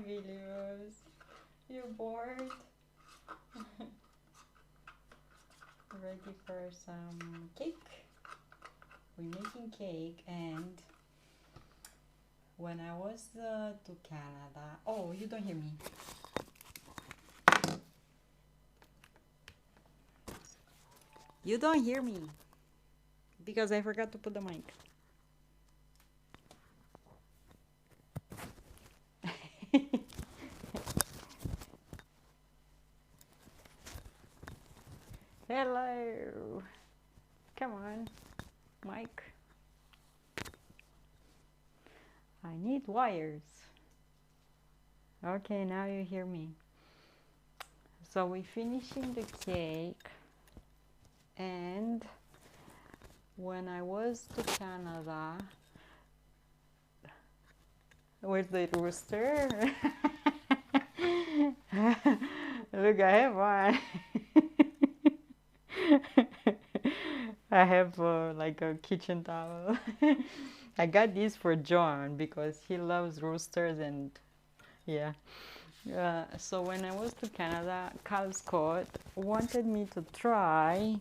videos. You bored? Ready for some cake? We're making cake, and when I was to Canada, oh, you don't hear me. You don't hear me because I forgot to put the mic. Hello. Come on, Mike. I need wires. Okay, now you hear me. So we're finishing the cake, and when I was to Canada, with the rooster, look, I have one. I have like a kitchen towel. I got this for John because he loves roosters, and yeah. So when I was to Canada, Cal Scott wanted me to try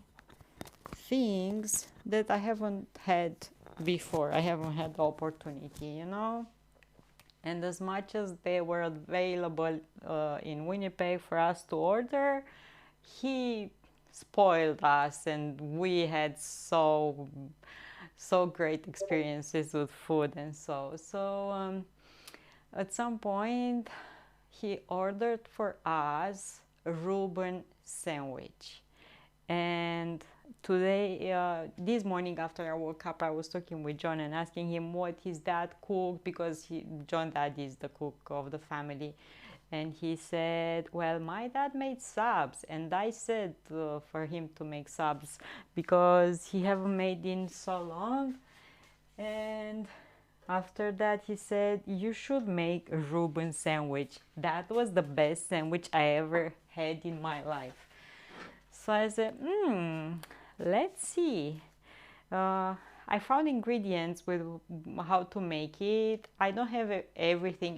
things that I haven't had before. I haven't had the opportunity, you know. And as much as they were available in Winnipeg for us to order, he spoiled us, and we had so great experiences with food. And at some point he ordered for us a Reuben sandwich. And today, this morning after I woke up, I was talking with John and asking him what his dad cooked, because John dad is the cook of the family. And he said, well, my dad made subs, and I said for him to make subs because he haven't made in so long. And after that he said, you should make a Reuben sandwich. That was the best sandwich I ever had in my life. So I said, let's see. I found ingredients with how to make it. I don't have everything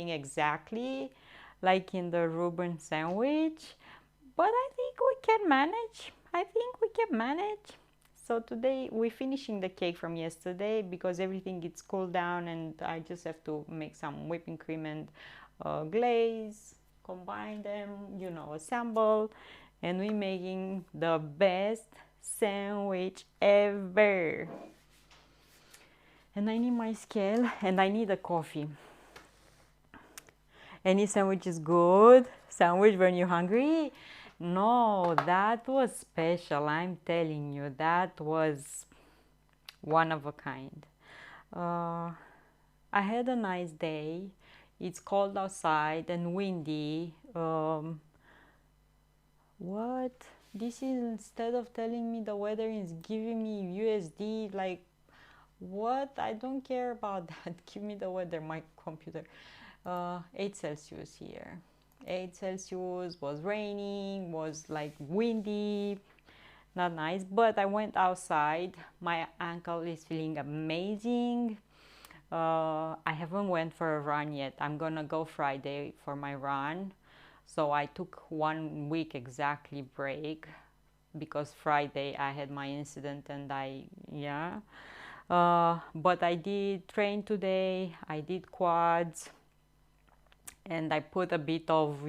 exactly like in the Reuben sandwich, but I think we can manage. So today we're finishing the cake from yesterday because everything gets cooled down, and I just have to make some whipping cream and glaze, combine them, assemble, and we're making the best sandwich ever. And I need my scale, and I need a coffee. Any sandwich is good. Sandwich when you're hungry? No, that was special. I'm telling you, that was one of a kind. I had a nice day. It's cold outside and windy. What? This is, instead of telling me the weather, is giving me USD. Like, what? I don't care about that. Give me the weather, my computer. 8 Celsius here. 8 Celsius, was raining, was like windy, not nice. But I went outside. My ankle is feeling amazing. I haven't went for a run yet. I'm gonna go Friday for my run. So I took 1 week exactly break because Friday I had my incident, and but I did train today. I did quads, and I put a bit of,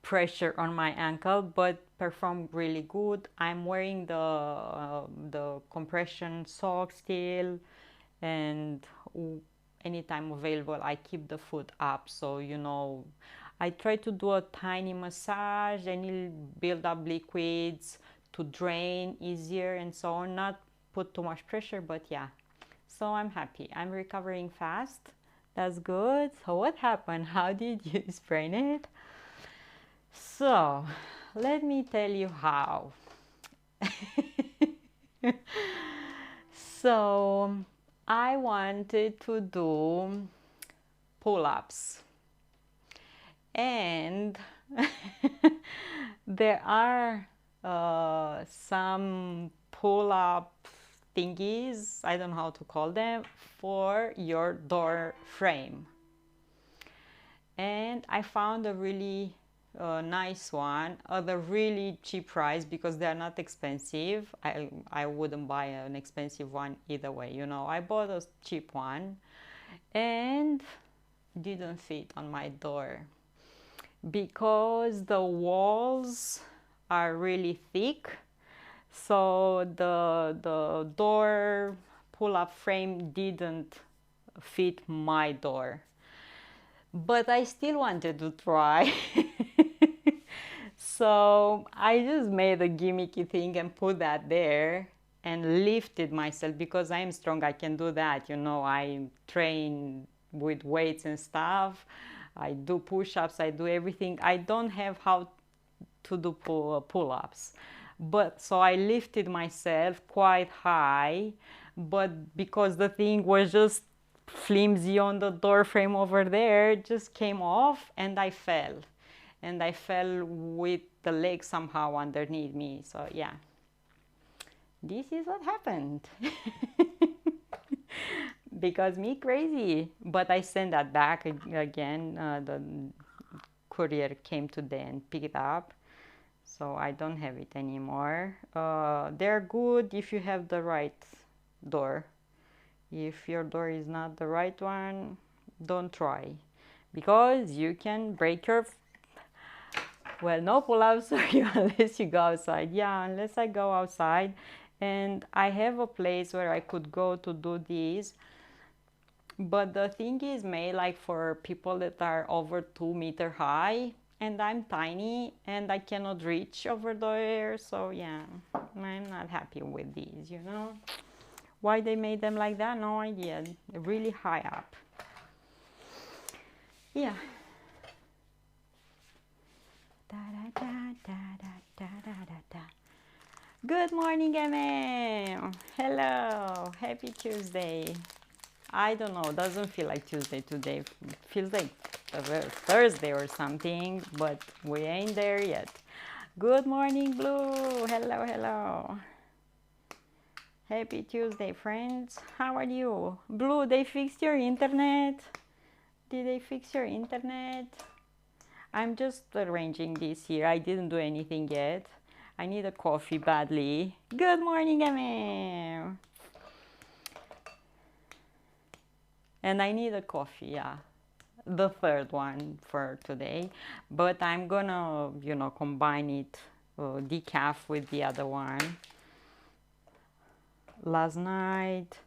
pressure on my ankle, but performed really good. I'm wearing the compression socks still, and anytime available I keep the foot up. So I try to do a tiny massage, and it'll build up liquids to drain easier and so on. Not put too much pressure, but yeah. So I'm happy. I'm recovering fast. That's good. So what happened? How did you sprain it? So let me tell you how. So I wanted to do pull-ups, and there are some pull-up thingies, I don't know how to call them, for your door frame. And I found a really nice one at a really cheap price because they are not expensive. I wouldn't buy an expensive one either way, you know. I bought a cheap one and didn't fit on my door because the walls are really thick, so the door pull-up frame didn't fit my door, but I still wanted to try. So I just made a gimmicky thing and put that there and lifted myself because I'm strong. I can do that, you know. I train with weights and stuff. I do push-ups, I do everything. I don't have how to do pull-ups, but so I lifted myself quite high, but because the thing was just flimsy on the door frame over there, it just came off and I fell. And I fell with the leg somehow underneath me. So yeah, this is what happened. Because me crazy. But I sent that back again. The courier came today and picked it up. So I don't have it anymore. They're good if you have the right door. If your door is not the right one, don't try. Because you can break your... Well, no pull-ups for you unless you go outside. Yeah, unless I go outside. And I have a place where I could go to do this. But the thing is made like for people that are over 2 meters high. And I'm tiny and I cannot reach over there. So yeah, I'm not happy with these, you know. Why they made them like that? No idea. Really high up. Yeah. Da, da, da, da, da, da, da, da. Good morning, MM. Hello. Happy Tuesday. I don't know. Doesn't feel like Tuesday today. It feels like Thursday or something, but we ain't there yet. Good morning, Blue. Hello, hello. Happy Tuesday, friends. How are you? Blue, they fixed your internet? Did they fix your internet? I'm just arranging this here. I didn't do anything yet. I need a coffee badly. Good morning, MM. And I need a coffee, yeah. The third one for today. But I'm gonna, you know, combine it, decaf with the other one. Last night,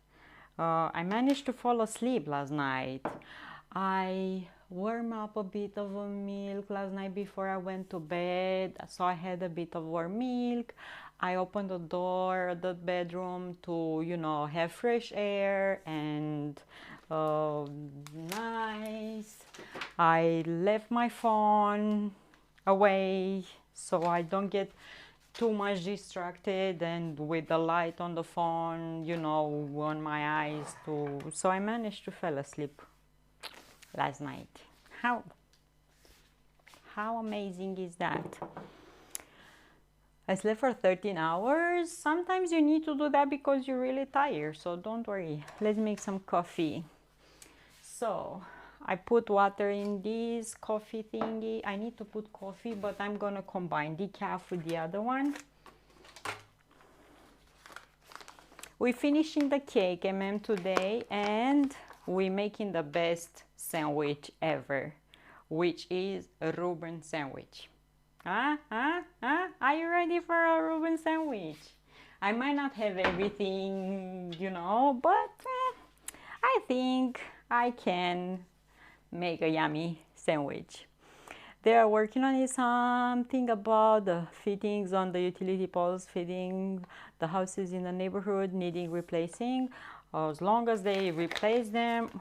I managed to fall asleep last night. I warm up a bit of a milk last night before I went to bed, so I had a bit of warm milk. I opened the door of the bedroom to, you know, have fresh air and nice. I left my phone away so I don't get too much distracted and with the light on the phone, you know, on my eyes too. So I managed to fall asleep last night. How amazing is that? I slept for 13 hours. Sometimes you need to do that because you're really tired, so don't worry. Let's make some coffee. So I put water in this coffee thingy. I need to put coffee, but I'm gonna combine decaf with the other one. We're finishing the cake, today, and we're making the best sandwich ever, which is a Reuben sandwich. Are you ready for a Reuben sandwich? I might not have everything, you know, but I think I can make a yummy sandwich. They are working on something about the fittings on the utility poles, fitting the houses in the neighborhood needing replacing. As long as they replace them,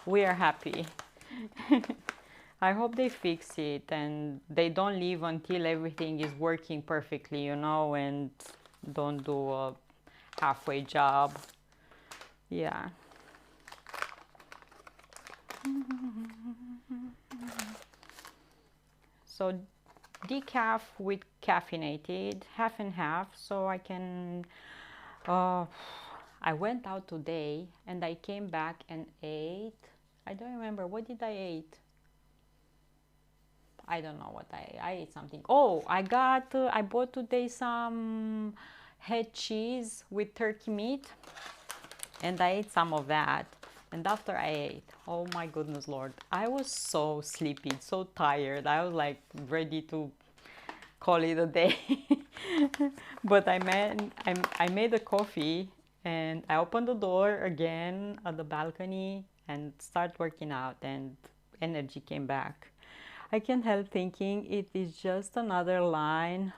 we are happy. I hope they fix it and they don't leave until everything is working perfectly, you know, and don't do a halfway job. Yeah. So decaf with caffeinated, half and half, so I can I went out today and I came back and ate. I don't remember. What did I eat? I don't know what I ate something. Oh, I bought today some head cheese with turkey meat and I ate some of that. And after I ate, oh my goodness Lord, I was so sleepy, so tired. I was like ready to call it a day. But I made a coffee and I opened the door again at the balcony and start working out and energy came back. I can't help thinking it is just another line.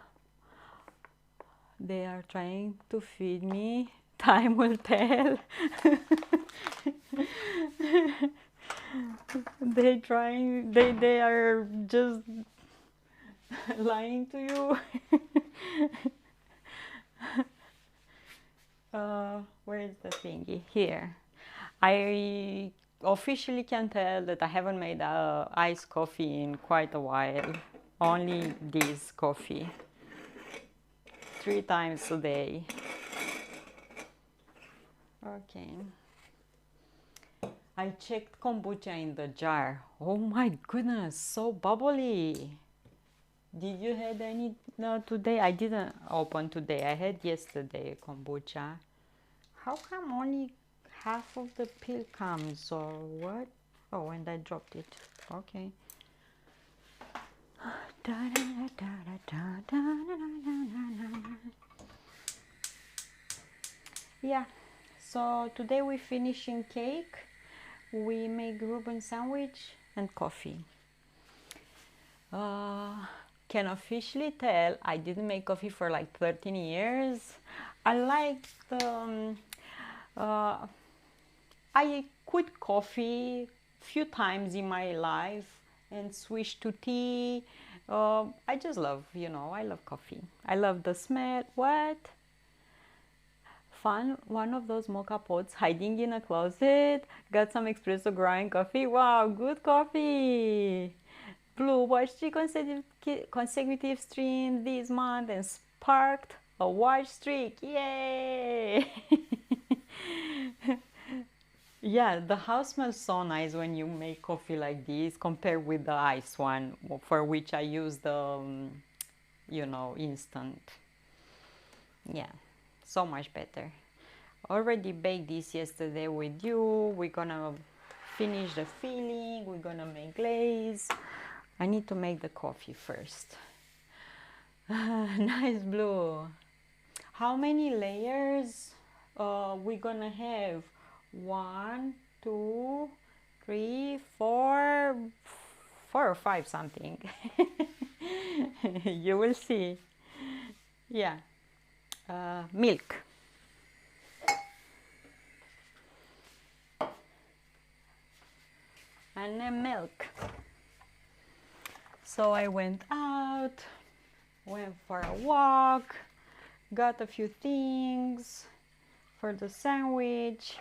They are trying to feed me. Time will tell. They are just lying to you. Where is the thingy? Here. I officially can tell that I haven't made iced coffee in quite a while. Only this coffee. 3 times a day. Okay. I checked kombucha in the jar. Oh my goodness, so bubbly. Did you had any today? I didn't open today. I had yesterday kombucha. How come only half of the pill comes or what? Oh, and I dropped it. Okay. Yeah. So today we finishing cake. We make Reuben sandwich and coffee. Can officially tell I didn't make coffee for like 13 years. I like I quit coffee few times in my life and switched to tea. I just love, I love coffee. I love the smell. What? Found one of those mocha pots hiding in a closet. Got some espresso grind coffee. Wow, good coffee. Blue watched 3 consecutive streams this month and sparked a watch streak. Yay! Yeah, the house smells so nice when you make coffee like this compared with the ice one, for which I use the, instant. Yeah, so much better. Already baked this yesterday with you. We're gonna finish the filling. We're gonna make glaze. I need to make the coffee first. Nice blue. How many layers we gonna have? 1, 2, 3, 4 or 5 something. You will see. Yeah. Milk. And then milk. So I went out, went for a walk, got a few things for the sandwich,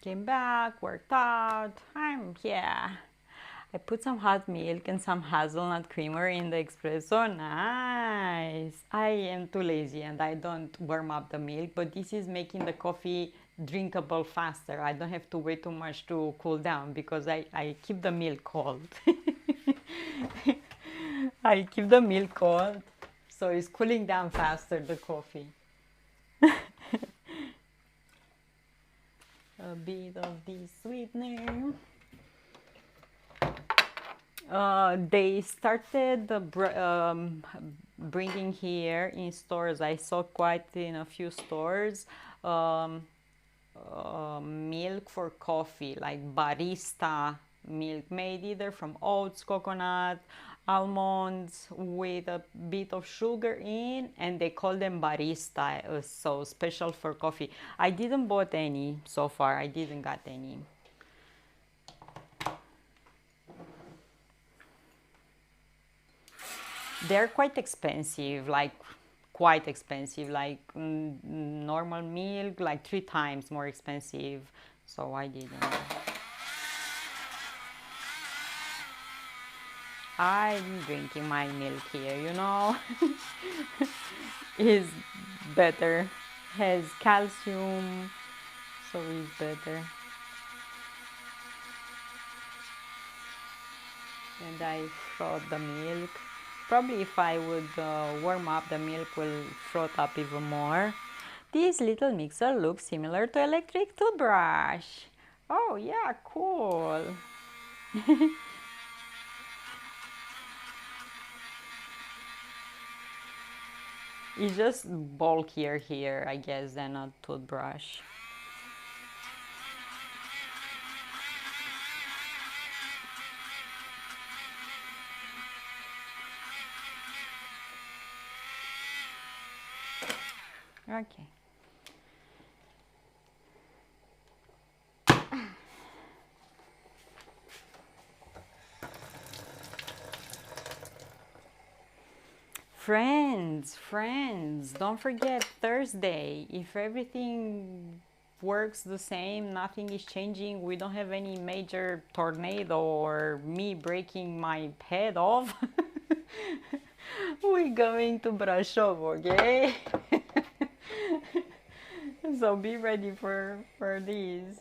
came back, worked out. I put some hot milk and some hazelnut creamer in the espresso. Nice. I am too lazy and I don't warm up the milk, but this is making the coffee drinkable faster. I don't have to wait too much to cool down because I keep the milk cold. I keep the milk cold, so it's cooling down faster, the coffee. A bit of this sweetener. They started bringing here in stores. I saw quite in a few stores milk for coffee, like barista milk, made either from oats, coconut, almonds with a bit of sugar in, and they call them barista, so special for coffee. I didn't bought any so far. I didn't got any. They're quite expensive, like normal milk, like 3 times more expensive, so I didn't. I'm drinking my milk here, Is better. has calcium, so it's better. And I froth the milk. Probably if I would warm up, the milk will froth up even more. This little mixer looks similar to electric toothbrush. Oh yeah, cool. It's just bulkier here, I guess, than a toothbrush. Okay. Friends, don't forget Thursday. If everything works the same, nothing is changing, we don't have any major tornado or me breaking my head off, we're going to brush off, okay? So be ready for this.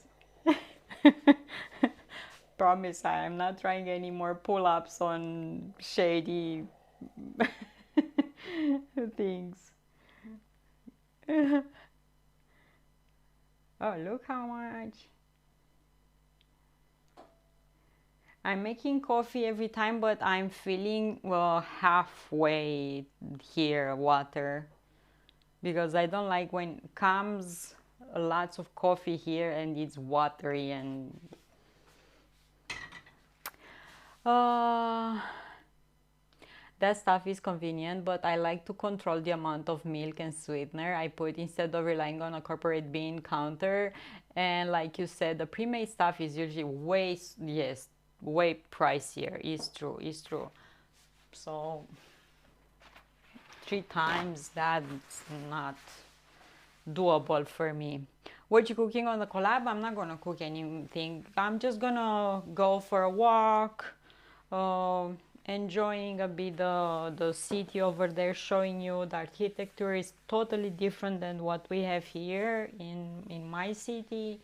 Promise I'm not trying any more pull-ups on shady things. Oh, look how much. I'm making coffee every time, but I'm filling halfway here water because I don't like when comes lots of coffee here and it's watery and that stuff is convenient, but I like to control the amount of milk and sweetener I put instead of relying on a corporate bean counter. And like you said, the pre-made stuff is usually way, yes, way pricier. It's true. So 3 times, that's not doable for me. What you cooking on the collab? I'm not gonna cook anything. I'm just gonna go for a walk, enjoying a bit the city over there, showing you the architecture is totally different than what we have here in my city,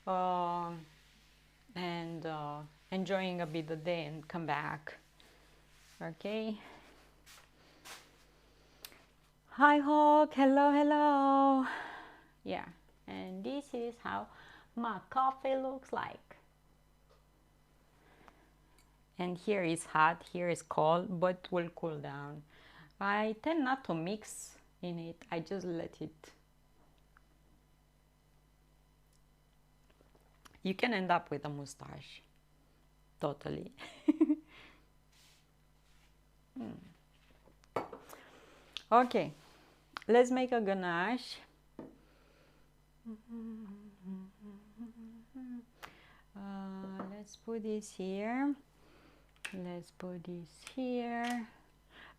and enjoying a bit the day and come back. Okay. Hi Hawk, hello. Yeah, and this is how my coffee looks like. And here is hot, here is cold, but will cool down. I tend not to mix in it, I just let it. You can end up with a mustache, totally. Okay, let's make a ganache. Let's put this here. Let's put this here.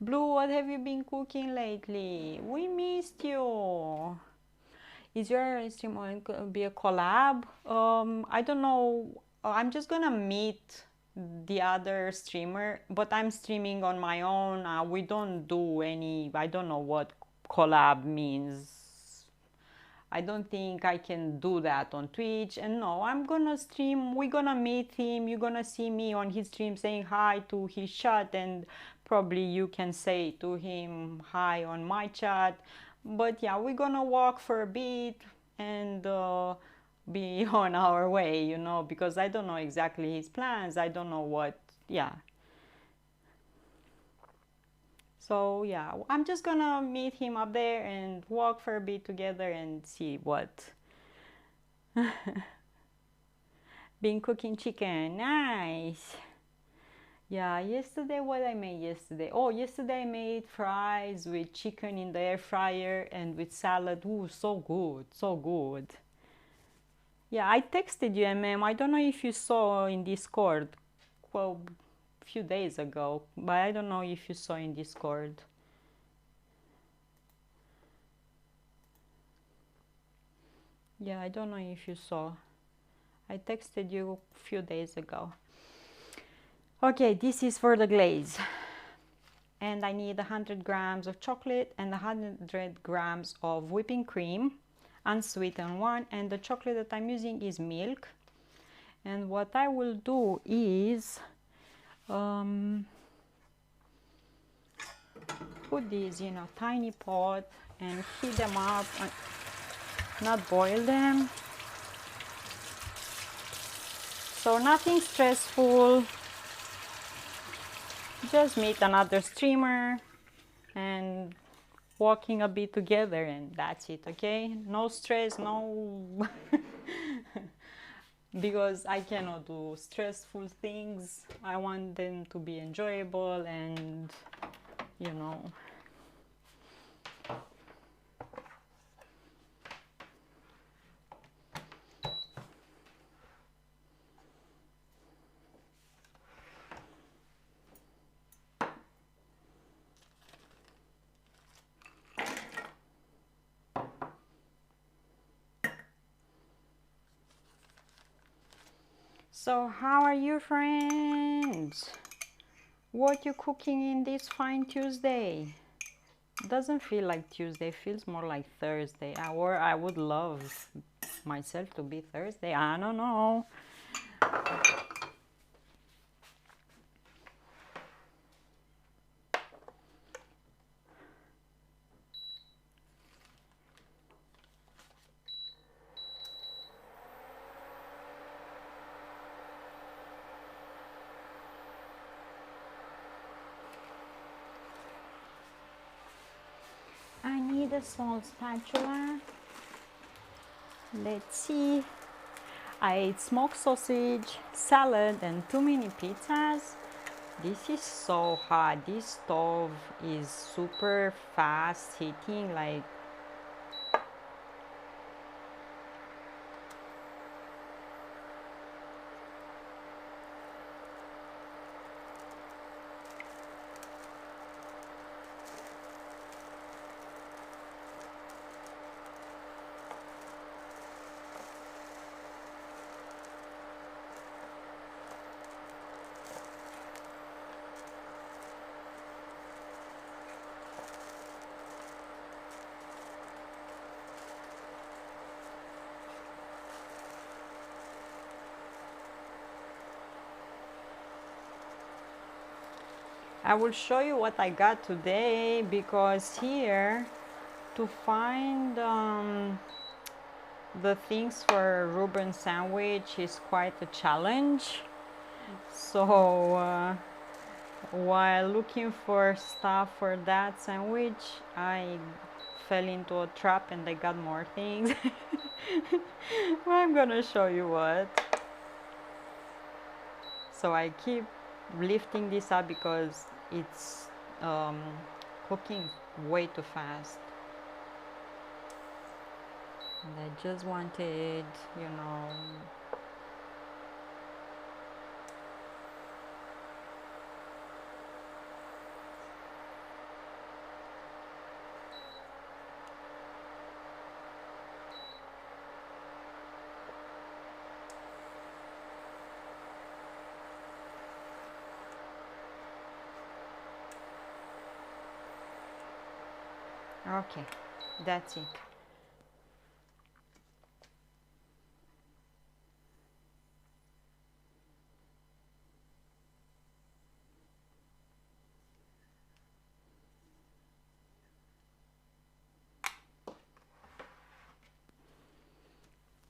Blue, what have you been cooking lately? We missed you. Is your stream going to be a collab? I don't know. I'm just gonna meet the other streamer, but I'm streaming on my own. We don't do any, I don't know what collab means. I don't think I can do that on Twitch. And no, I'm gonna stream, we're gonna meet him, you're gonna see me on his stream saying hi to his chat, and probably you can say to him hi on my chat. But yeah, we're gonna walk for a bit and be on our way, you know, because I don't know exactly his plans. I don't know what, yeah. So yeah, I'm just gonna meet him up there and walk for a bit together and see what. Been cooking chicken, nice. Yeah, yesterday, what I made yesterday? Oh, yesterday I made fries with chicken in the air fryer and with salad. Ooh, so good, so good. Yeah, I texted you, MM. I don't know if you saw in Discord, well, a few days ago, but I don't know if you saw in Discord. Yeah, I don't know if you saw. I texted you a few days ago. Okay, this is for the glaze. And I need 100 grams of chocolate and 100 grams of whipping cream. unsweetened one, and the chocolate that I'm using is milk. And what I will do is put these in a tiny pot and heat them up, and not boil them. So nothing stressful, just meet another streamer and walking a bit together, and that's it. Okay, no stress, no because I cannot do stressful things. I want them to be enjoyable and, you know. So how are you, friends? What you cooking in this fine Tuesday? Doesn't feel like Tuesday, feels more like Thursday. Or I would love myself to be Thursday. I don't know. I need a small spatula. Let's see. I ate smoked sausage, salad, and 2 mini pizzas. This is so hot. This stove is super fast heating, like I will show you what I got today, because here to find the things for Reuben sandwich is quite a challenge. So while looking for stuff for that sandwich, I fell into a trap and I got more things. I'm gonna show you what. So I keep lifting this up because it's cooking way too fast, and I just wanted, you know, okay, that's it.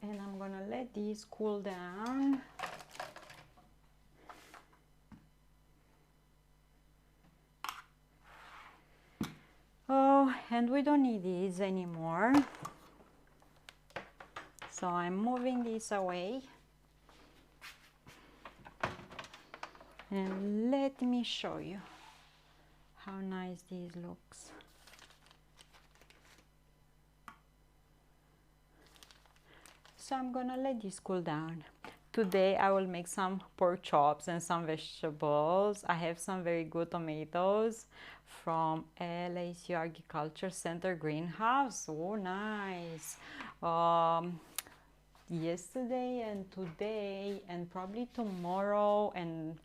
And I'm gonna let these cool down. Oh, and we don't need these anymore. So I'm moving this away. And let me show you how nice this looks. So I'm gonna let this cool down. Today I will make some pork chops and some vegetables. I have some very good tomatoes from LACU Agriculture Center greenhouse. Oh, nice. Yesterday and today and probably tomorrow and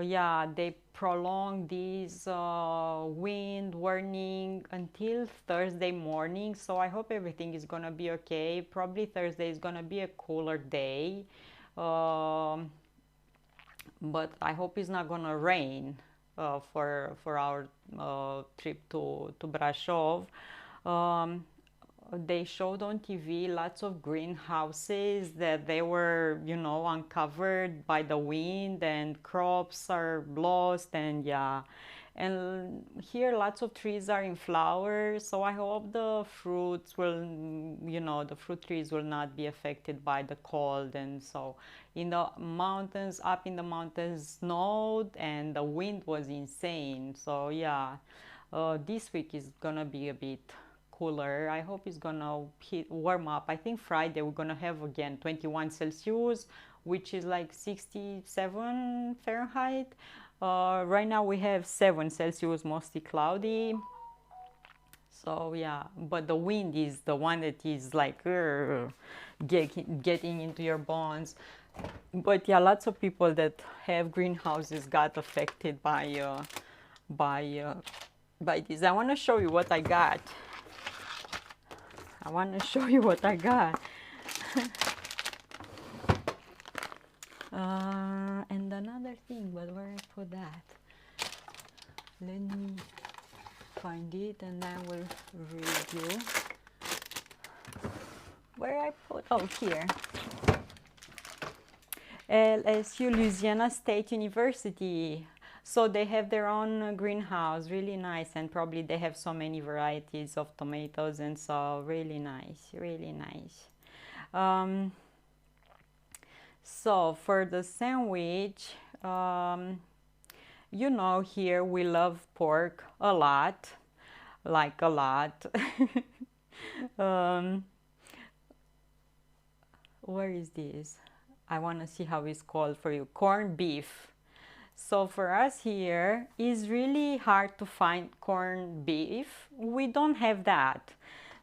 Yeah, they prolonged this wind warning until Thursday morning, so I hope everything is gonna be okay. Probably Thursday is gonna be a cooler day, um, but I hope it's not gonna rain for our trip to Brasov. Um, they showed on TV lots of greenhouses that they were, you know, uncovered by the wind, and crops are lost, and yeah. And here lots of trees are in flower, so I hope the fruits will, you know, the fruit trees will not be affected by the cold. And so in the mountains, up in the mountains snowed and the wind was insane. So yeah, this week is gonna be a bit cooler. I hope it's gonna warm up. I think Friday we're gonna have again 21 Celsius, which is like 67 Fahrenheit. Right now we have 7 Celsius, mostly cloudy. So yeah, but the wind is the one that is like getting into your bones. But yeah, lots of people that have greenhouses got affected by by this. I want to show you what I got. I want to show you what I got. And another thing, but where I put that? Let me find it and I will read you. Where I put, oh, here. LSU, Louisiana State University. So they have their own greenhouse, really nice, and probably they have so many varieties of tomatoes, and so really nice, really nice. So for the sandwich, you know, here we love pork a lot, like a lot. Where is this? I want to see how it's called for you. Corned beef. So for us here, it's really hard to find corned beef. We don't have that.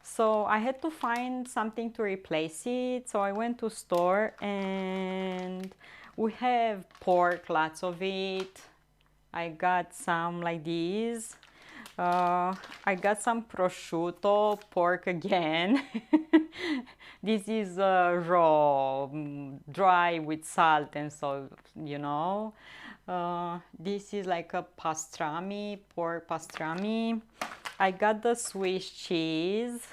So I had to find something to replace it. So I went to store and we have pork, lots of it. I got some like these. I got some prosciutto, pork again. This is raw, dry with salt, and so, you know. This is like a pastrami, pork pastrami. I got the Swiss cheese.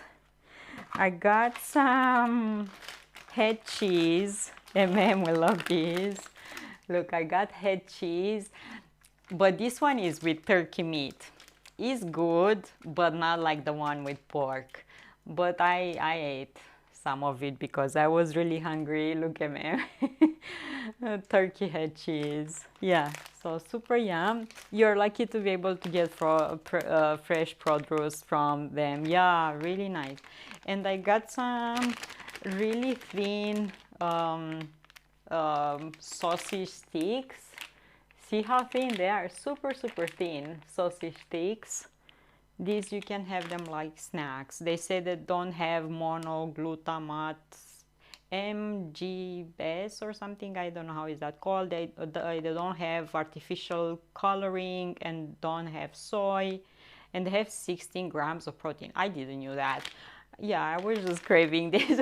I got some head cheese. MM will love this. Look, I got head cheese, but this one is with turkey meat. It's good, but not like the one with pork. But I ate some of it because I was really hungry. Look at me. Turkey head cheese. Yeah, so super yum. You're lucky to be able to get fresh produce from them. Yeah, really nice. And I got some really thin sausage sticks. See how thin they are? Super, super thin sausage sticks. These you can have them like snacks. They say that don't have monoglutamate MGS or something. I don't know how is that called. They don't have artificial coloring and don't have soy, and they have 16 grams of protein. I didn't know that. Yeah, I was just craving this.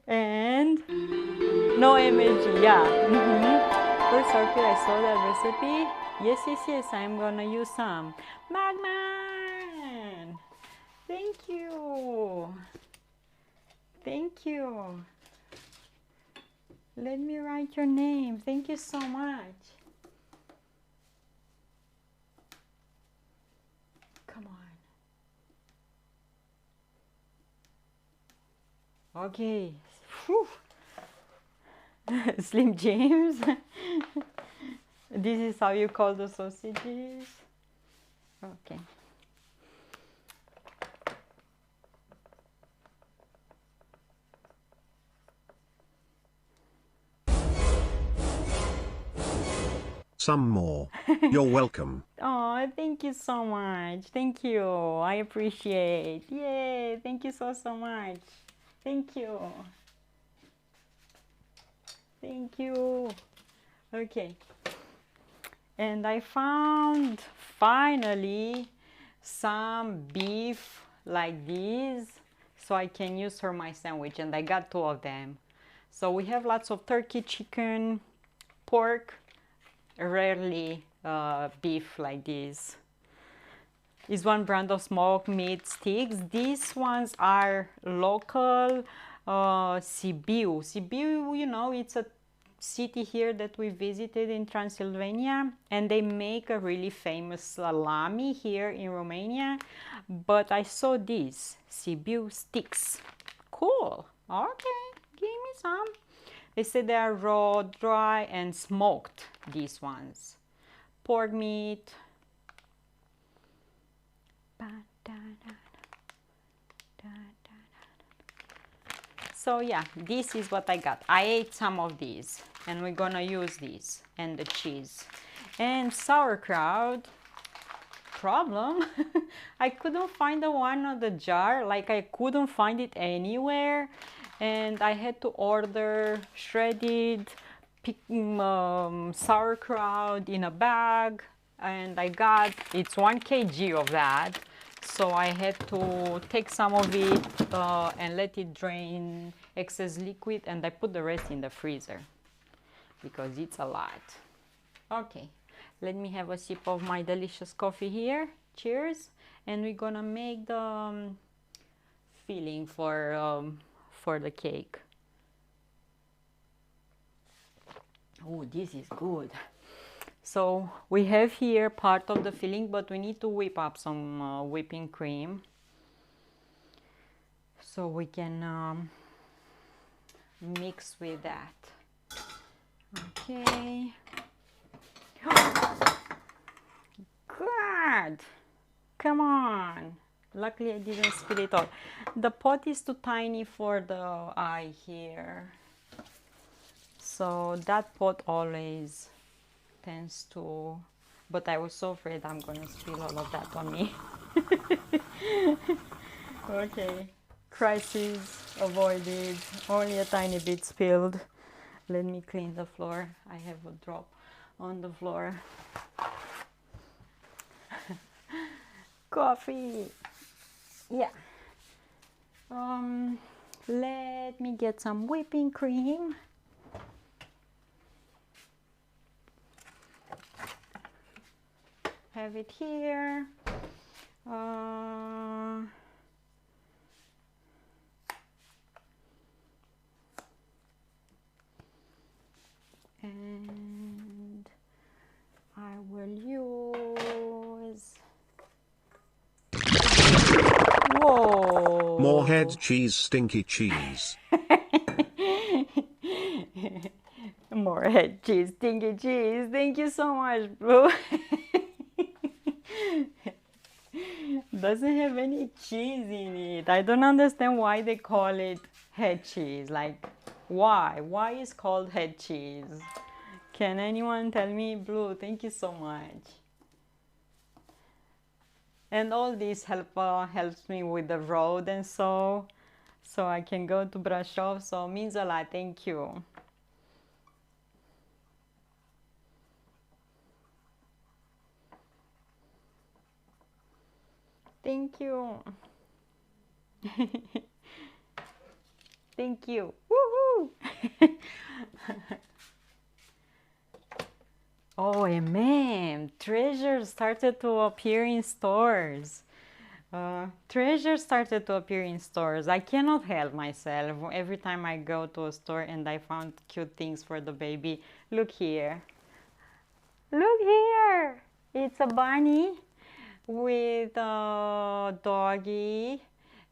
And no MSG. Yeah. First circuit, I saw that recipe. Yes, I'm gonna use some. Magman! Thank you. Thank you. Let me write your name. Thank you so much. Come on. Okay. Whew. Slim James. This is how you call the sausages? Okay. Some more. You're welcome. Oh, thank you so much. Thank you. I appreciate. Yay. Thank you so much. Thank you. Thank you. Okay. And I found finally some beef like this so I can use for my sandwich, and I got 2 of them. So we have lots of turkey, chicken, pork, rarely beef like this. Is one brand of smoked meat sticks. These ones are local Sibiu. Sibiu, you know, it's a city here that we visited in Transylvania, and they make a really famous salami here in Romania. But I saw these Sibiu sticks. Cool. Okay, give me some. They say they are raw, dry, and smoked, these ones. Pork meat. So yeah, this is what I got. I ate some of these, and we're gonna use these and the cheese. And sauerkraut, problem. I couldn't find the one on the jar, like I couldn't find it anywhere. And I had to order shredded sauerkraut in a bag, and I got, it's 1 kg of that. So I had to take some of it and let it drain excess liquid, and I put the rest in the freezer because it's a lot. Okay, let me have a sip of my delicious coffee here. Cheers. And we're gonna make the filling for the cake. Oh, this is good. So we have here part of the filling, but we need to whip up some whipping cream so we can mix with that. Okay. Good. Come on. Luckily I didn't spill it all. The pot is too tiny for the eye here. So that pot always tends to, but I was so afraid I'm gonna spill all of that on me. Okay, crisis avoided, only a tiny bit spilled. Let me clean the floor. I have a drop on the floor. Coffee. Yeah. Let me get some whipping cream. Have it here. And I will use, whoa, More head cheese, stinky cheese. more head cheese, stinky cheese. Thank you so much, bro. Doesn't have any cheese in it. I don't understand why they call it head cheese. Like, why? Why is called head cheese? Can anyone tell me? Blue, thank you so much. And all this helps me with the road and so I can go to brush off. So it means a lot. Thank you. Thank you. Thank you. Woohoo! Oh, man, treasures started to appear in stores. Treasures started to appear in stores. I cannot help myself. Every time I go to a store and I found cute things for the baby. Look here. Look here. It's a bunny with a doggy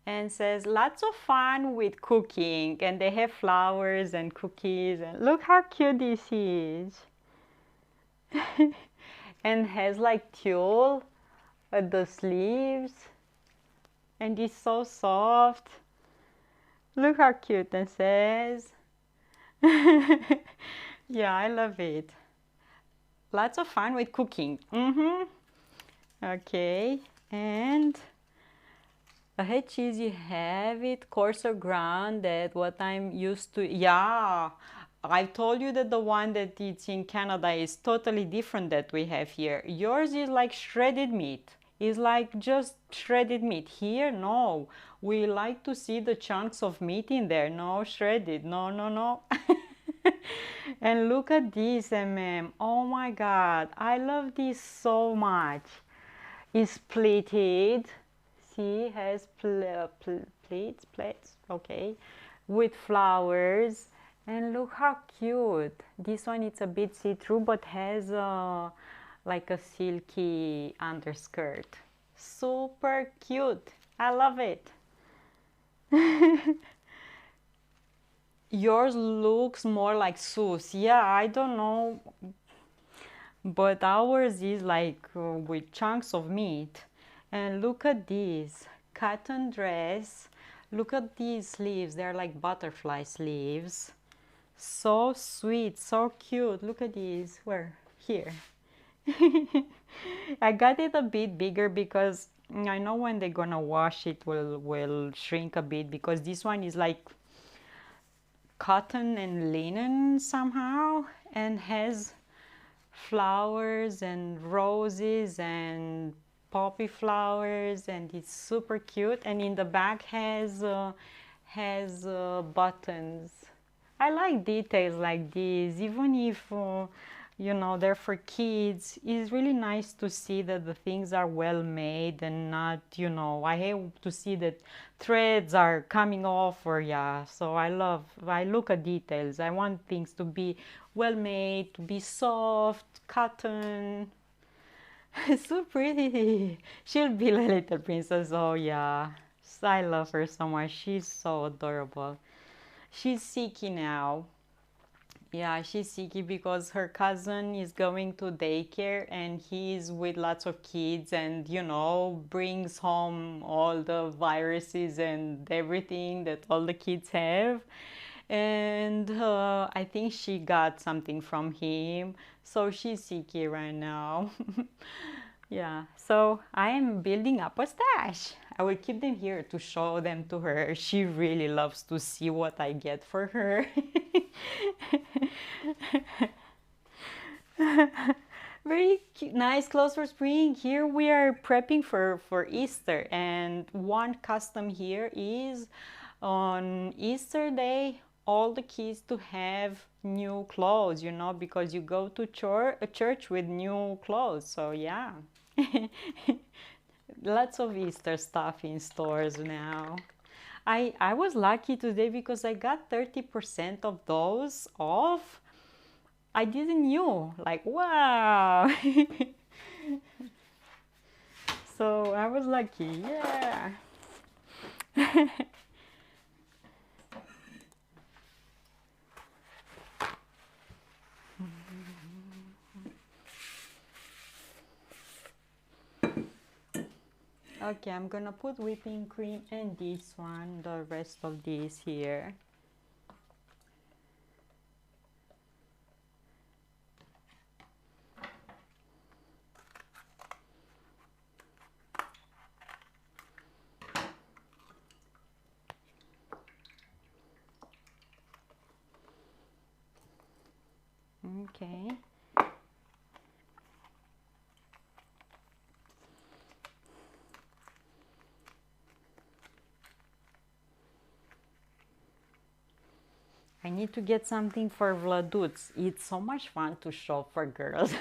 and says lots of fun with cooking, and they have flowers and cookies, and look how cute this is. And has like tulle at the sleeves, and it's so soft. Look how cute it says. Yeah, I love it. Lots of fun with cooking. Okay, and a head cheese, you have it coarse or ground, that what I'm used to. Yeah, I told you that the one that it's in Canada is totally different that we have here. Yours is like shredded meat. It's like just shredded meat. Here, no. We like to see the chunks of meat in there. No shredded. No, no, no. And look at this, Oh my God. I love this so much. It's plated. See, has plates, okay, with flowers. And look how cute. This one it's a bit see-through but has like a silky underskirt. Super cute. I love it. Yours looks more like Sus. Yeah, I don't know, but ours is like with chunks of meat. And look at this cotton dress. Look at these sleeves. They're like butterfly sleeves. So sweet, so cute. Look at these. Where? Here. I got it a bit bigger because I know when they're gonna wash it will shrink a bit, because this one is like cotton and linen somehow, and has flowers and roses and poppy flowers, and it's super cute. And in the back has buttons. I like details like these, even if you know they're for kids. It's really nice to see that the things are well made and not, you know, I hate to see that threads are coming off, or yeah. So I look at details. I want things to be well made, to be soft cotton. So pretty. She'll be a little princess. Oh yeah, I love her so much. She's so adorable. She's sicky now. Yeah, she's sicky because her cousin is going to daycare and he's with lots of kids, and you know, brings home all the viruses and everything that all the kids have. And I think she got something from him, so she's sicky right now. Yeah, so I am building up a stash. I will keep them here to show them to her. She really loves to see what I get for her. Very cute, nice clothes for spring. Here we are prepping for Easter, and one custom here is on Easter day all the kids to have new clothes, you know, because you go to church with new clothes. So yeah. Lots of Easter stuff in stores now. I was lucky today because I got 30% of those off. I didn't knew, like, wow. So I was lucky, yeah. Okay, I'm gonna put whipping cream and this one, the rest of this here. Okay. I need to get something for Vladuts. It's so much fun to shop for girls.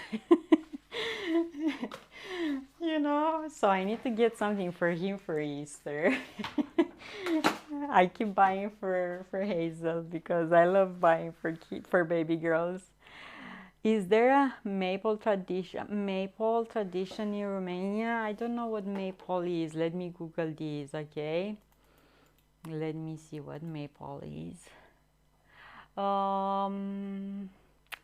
You know, so I need to get something for him for Easter. I keep buying for Hazel because I love buying for baby girls. Is there a maple tradition in Romania? I don't know what maple is. Let me Google this, okay? Let me see what maple is. Oh,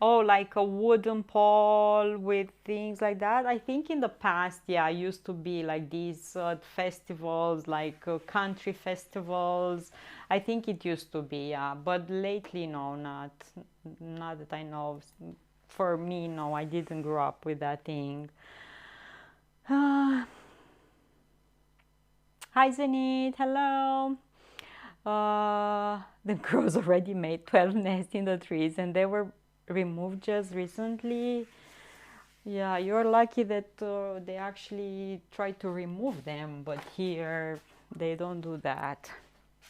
like a wooden pole with things like that. I think in the past, yeah, used to be like these festivals, like country festivals. I think it used to be, yeah, but lately, no, not that I know. For me, no, I didn't grow up with that thing. Hi Zenith, hello. The crows already made 12 nests in the trees and they were removed just recently. Yeah, you're lucky that they actually try to remove them, but here they don't do that.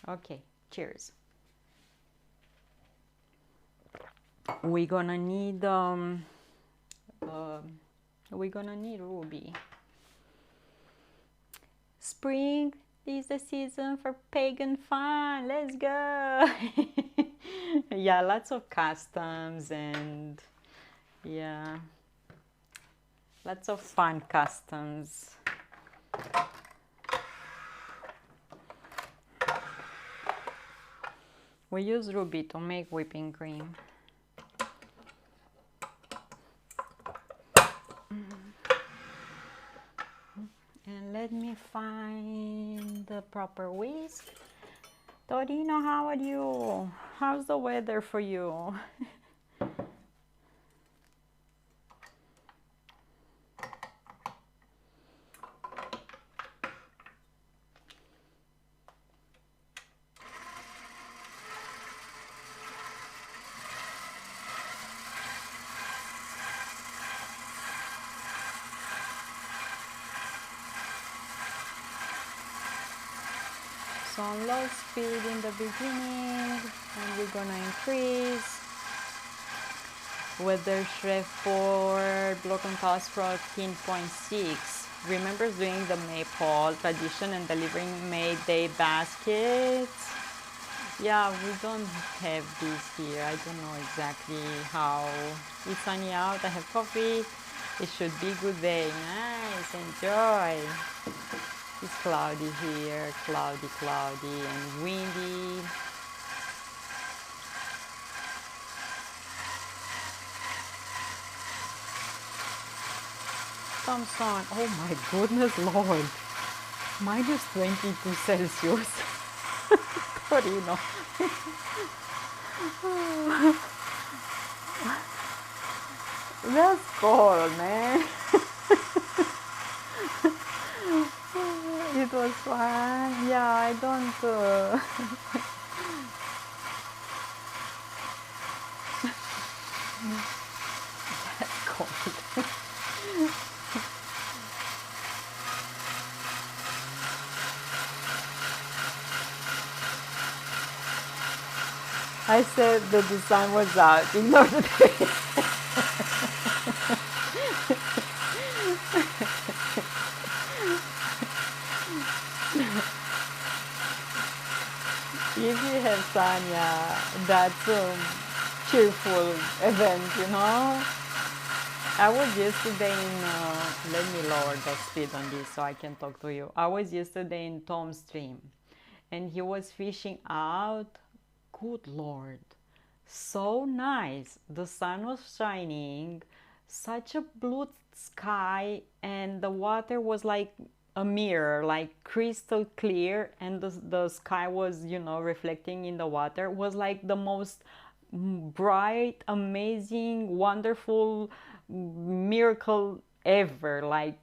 Okay, cheers. We're gonna need Ruby. Spring is the season for pagan fun. Let's go. Yeah, lots of customs and yeah, lots of fun customs. We use Ruby to make whipping cream. And let me find the proper whisk. Torino, how are you? How's the weather for you? So on low speed in the beginning, and we're gonna increase. Weather Shreveport, Block and Toss 14.6. Remember doing the maypole tradition and delivering May Day baskets? Yeah, we don't have this here. I don't know exactly how. It's sunny out, I have coffee. It should be a good day. Nice, enjoy. It's cloudy here, cloudy and windy. Thompson, oh my goodness Lord, minus 22 Celsius. Torino. That's cold, man. It was fun. Yeah, I don't. That's cold. I said that the sun was out. Ignore the day. If you have sun, yeah, that's a cheerful event, you know. I was yesterday in, let me lower the speed on this so I can talk to you. I was yesterday in Tom's stream and he was fishing out. Good Lord, so nice. The sun was shining, such a blue sky, and the water was like a mirror, like crystal clear, and the sky was, you know, reflecting in the water. It was like the most bright, amazing, wonderful miracle ever. Like,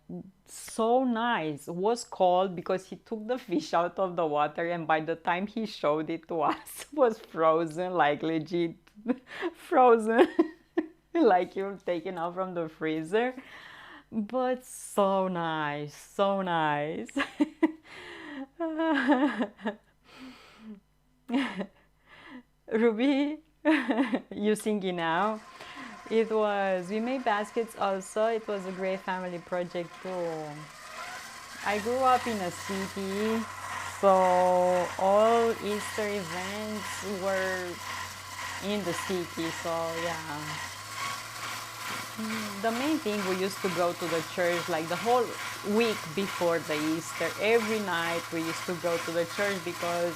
so nice. It was cold because he took the fish out of the water, and by the time he showed it to us, it was frozen, like legit frozen. Like you're taken out from the freezer. But so nice, so nice. Ruby, you singing now? We made baskets also. It was a great family project too. I grew up in a city, so all Easter events were in the city, so yeah. The main thing, we used to go to the church like the whole week before the Easter. Every night we used to go to the church because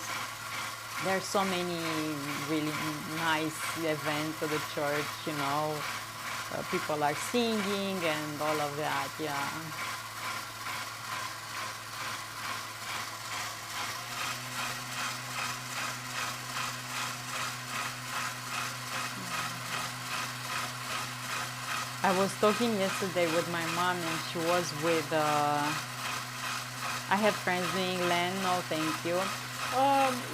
there's so many really nice events at the church, you know. People are singing and all of that, yeah. I was talking yesterday with my mom and she was with, I have friends in England, no thank you.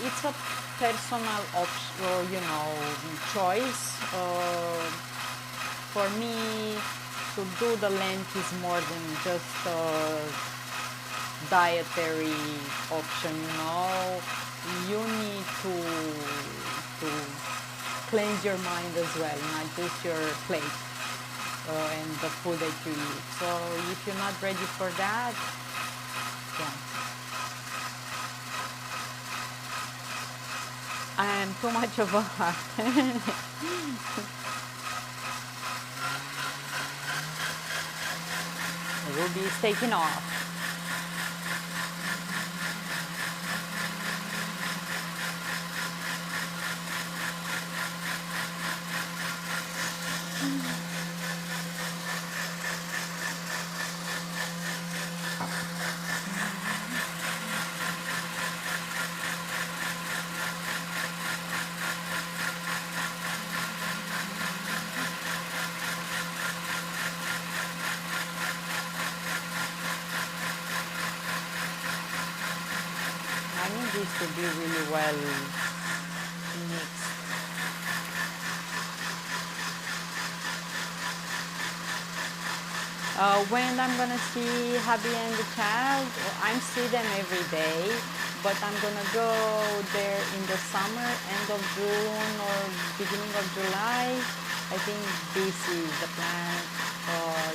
It's it's a personal option, you know, choice. For me, to do the Lent is more than just a dietary option, you know. You need to cleanse your mind as well, not just your plate and the food that you eat. So if you're not ready for that, yeah. I am too much of a heart. Ruby is taking off. I need this to be really well mixed. When I'm gonna see hubby and the child, I see them every day, but I'm gonna go there in the summer, end of June or beginning of July. I think this is the plan.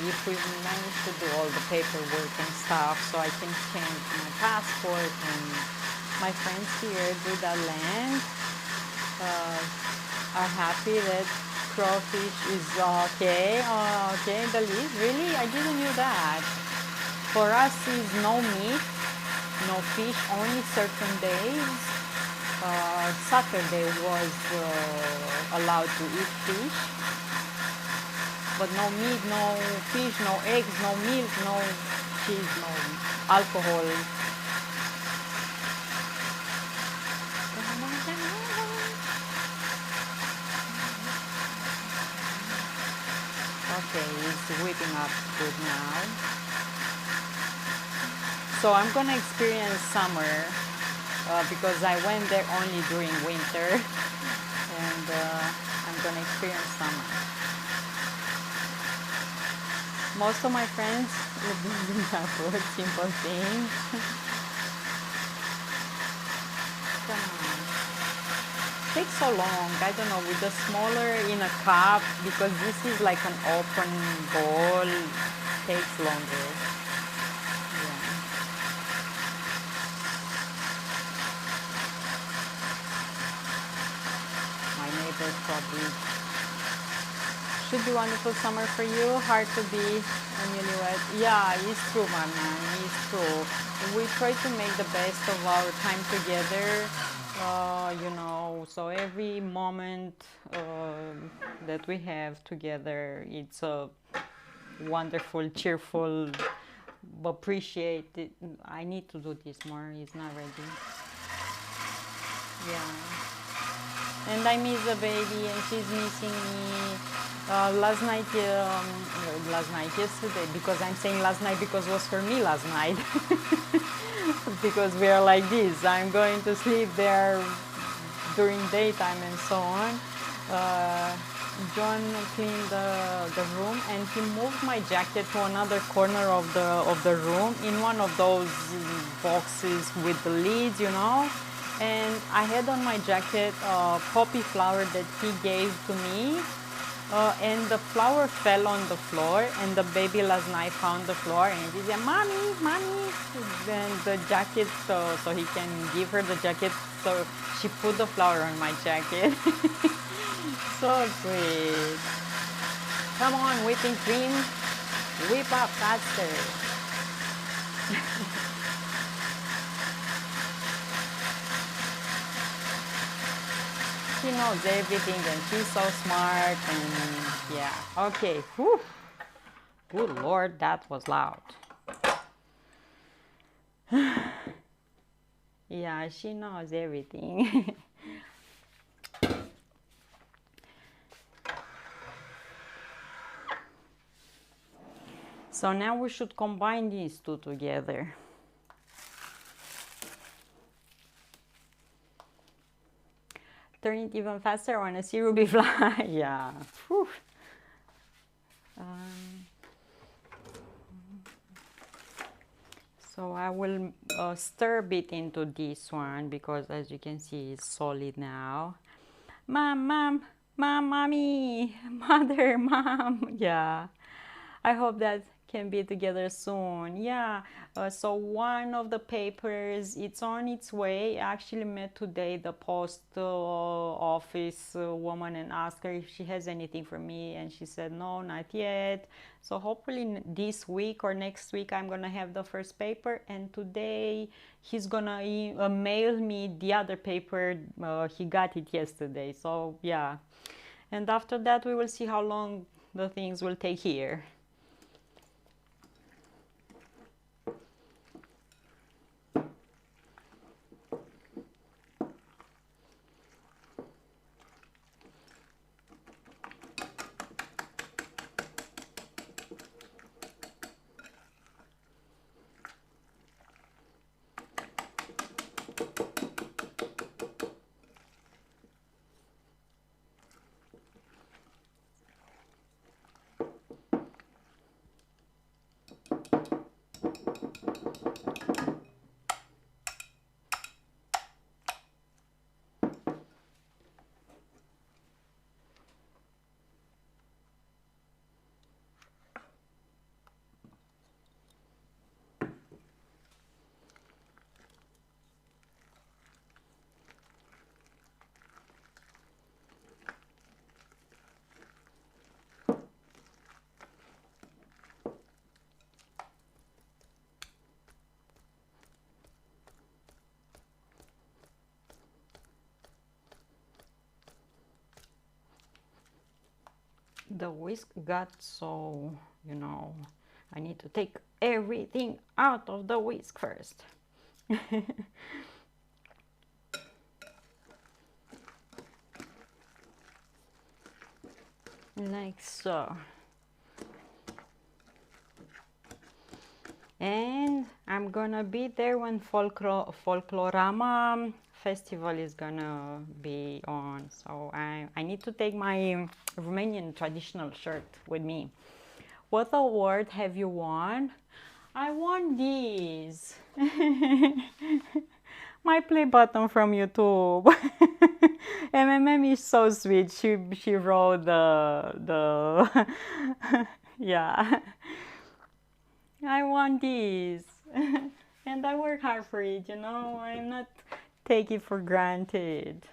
If we manage to do all the paperwork and stuff, so I can change my passport, and my friends here do that land are happy that crawfish is okay. Okay, the list, really? I didn't know that. For us is no meat, no fish, only certain days. Saturday was allowed to eat fish, but no meat, no fish, no eggs, no milk, no cheese, no alcohol. Okay, it's whipping up good now. So I'm gonna experience summer because I went there only during winter, and I'm gonna experience summer. Most of my friends live in Singapore, simple things. Come on. Takes so long, I don't know, with the smaller in a cup, because this is like an open bowl, takes longer. Yeah. My neighbors probably. Should be wonderful summer for you, hard to be a newlywed. Yeah, it's true, my man, it's true. We try to make the best of our time together. You know, so every moment that we have together, it's a wonderful, cheerful, appreciate it. I need to do this more, it's not ready. Yeah. And I miss the baby and she's missing me. Yesterday, because I'm saying last night because it was for me last night. Because we are like this. I'm going to sleep there during daytime and so on. John cleaned the room and he moved my jacket to another corner of the room in one of those boxes with the lids, you know. And I had on my jacket poppy flower that he gave to me. And the flower fell on the floor, and the baby last night found the floor and he said, "Mommy, mommy," and the jacket, so he can give her the jacket, so she put the flower on my jacket. So sweet. Come on, whipping cream, whip up faster. She knows everything and she's so smart, and yeah. Okay. Whew. Good Lord, that was loud. Yeah, she knows everything. So now we should combine these two together. turn it even faster. I want to see Ruby fly. Yeah. Whew. So I will stir a bit into this one because as you can see it's solid now. Mom, mommy, mother, mom. Yeah. I hope that can be together soon. Yeah. So one of the papers, it's on its way. I actually met today the post office woman and asked her if she has anything for me, and she said no, not yet. So hopefully this week or next week I'm gonna have the first paper, and today he's gonna mail me the other paper. He got it yesterday. So yeah, and after that we will see how long the things will take here. The whisk got so, I need to take everything out of the whisk first. Like so. And I'm gonna be there when Folklorama festival is gonna be on. So I need to take my Romanian traditional shirt with me. What award have you won? I won these. My play button from YouTube. MMM is so sweet. She wrote the yeah. I want these. And I work hard for it, I'm not take it for granted.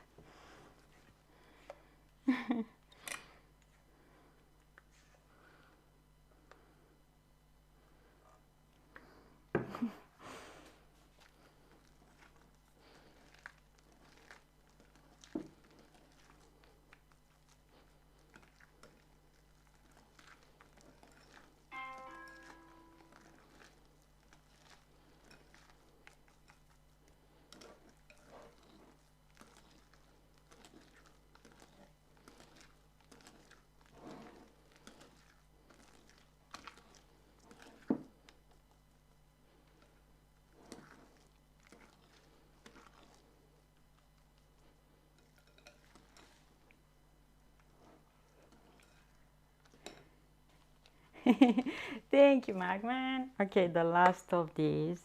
Thank you, Magman. Okay, the last of these.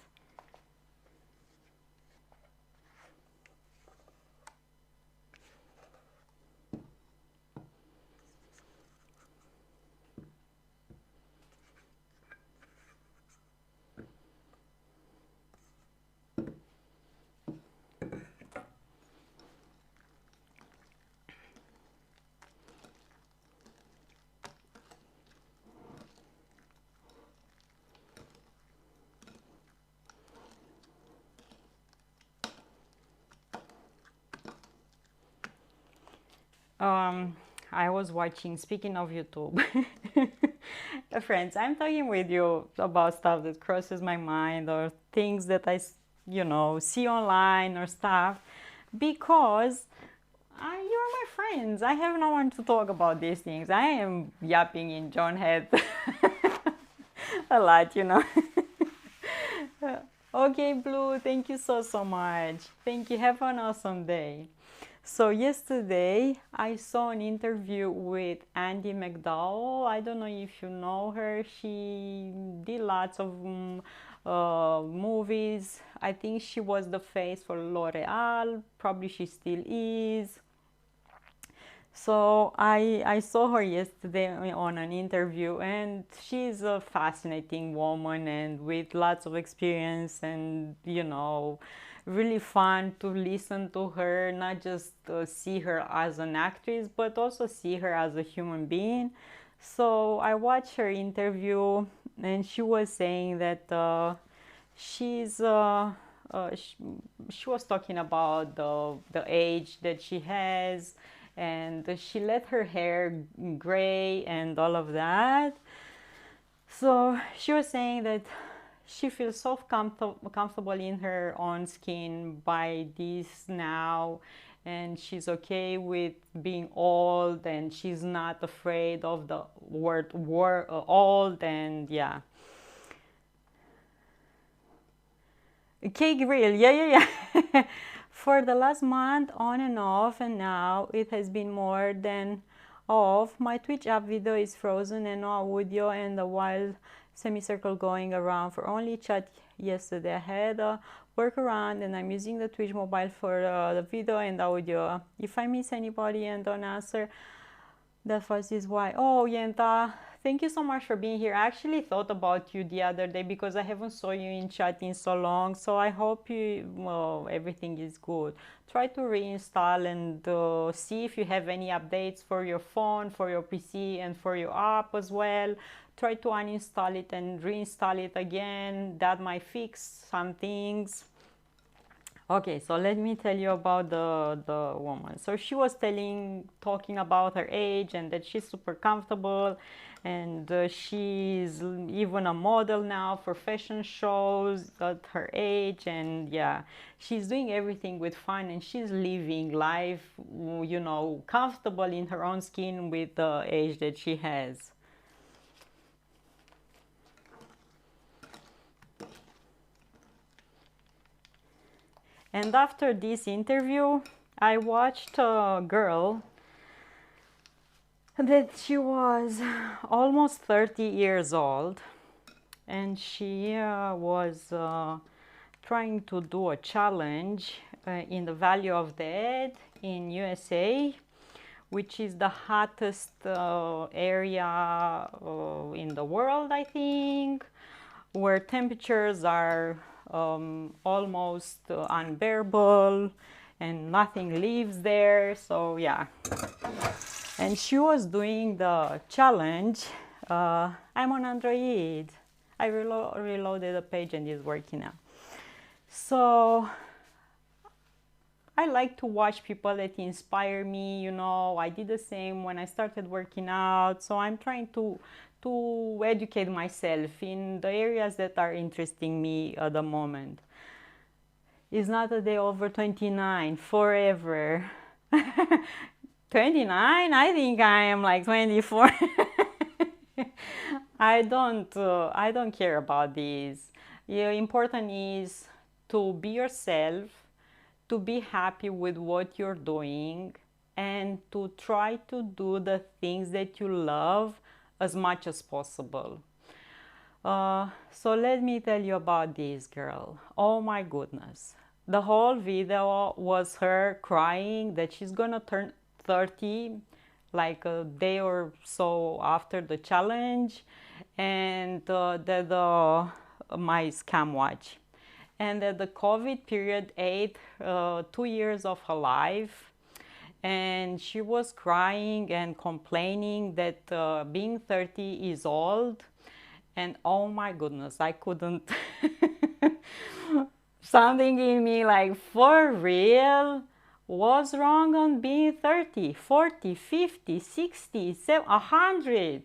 I was watching, speaking of YouTube, friends, I'm talking with you about stuff that crosses my mind or things that I, see online or stuff because you're my friends. I have no one to talk about these things. I am yapping in John's head a lot, Okay, Blue, thank you so much. Thank you. Have an awesome day. So yesterday I saw an interview with Andy McDowell. I don't know if you know her. She did lots of movies. I think she was the face for L'Oreal. Probably she still is. So I saw her yesterday on an interview, and she's a fascinating woman and with lots of experience, and really fun to listen to her, not just see her as an actress, but also see her as a human being. So I watched her interview, and she was saying that she's uh, she, she was talking about the age that she has, and she let her hair gray and all of that. So she was saying that she feels so comfortable in her own skin by this now, and she's okay with being old, and she's not afraid of the word old, and yeah. Cake grill, yeah. For the last month, on and off, and now it has been more than off. My Twitch app video is frozen and no audio, and the wild semicircle going around for only chat yesterday. I had a workaround, and I'm using the Twitch mobile for the video and audio. If I miss anybody and don't answer, that first is why. Oh, Yenta, thank you so much for being here. I actually thought about you the other day because I haven't saw you in chat in so long. So I hope everything is good. Try to reinstall and see if you have any updates for your phone, for your PC, and for your app as well. Try to uninstall it and reinstall it again. That might fix some things. Okay, so let me tell you about the woman. So she was talking about her age and that she's super comfortable, and she's even a model now for fashion shows at her age, and yeah, she's doing everything with fun, and she's living life, comfortable in her own skin with the age that she has. And after this interview, I watched a girl that she was almost 30 years old, and she was trying to do a challenge in the Valley of the Dead in USA, which is the hottest area in the world, I think, where temperatures are almost unbearable and nothing lives there. So yeah, and she was doing the challenge. I'm on Android. I reloaded the page and it's working now. So I like to watch people that inspire me. I did the same when I started working out. So I'm trying to educate myself in the areas that are interesting me at the moment. It's not a day over 29 forever. 29? I think I am like 24. I don't care about this. Important is to be yourself, to be happy with what you're doing, and to try to do the things that you love as much as possible. So let me tell you about this girl. Oh my goodness. The whole video was her crying that she's gonna turn 30 like a day or so after the challenge, and my scam watch, and that the COVID period ate 2 years of her life, and she was crying and complaining that being 30 is old, and oh my goodness, I couldn't. Something in me like, for real? What's wrong on being 30, 40, 50, 60, 100?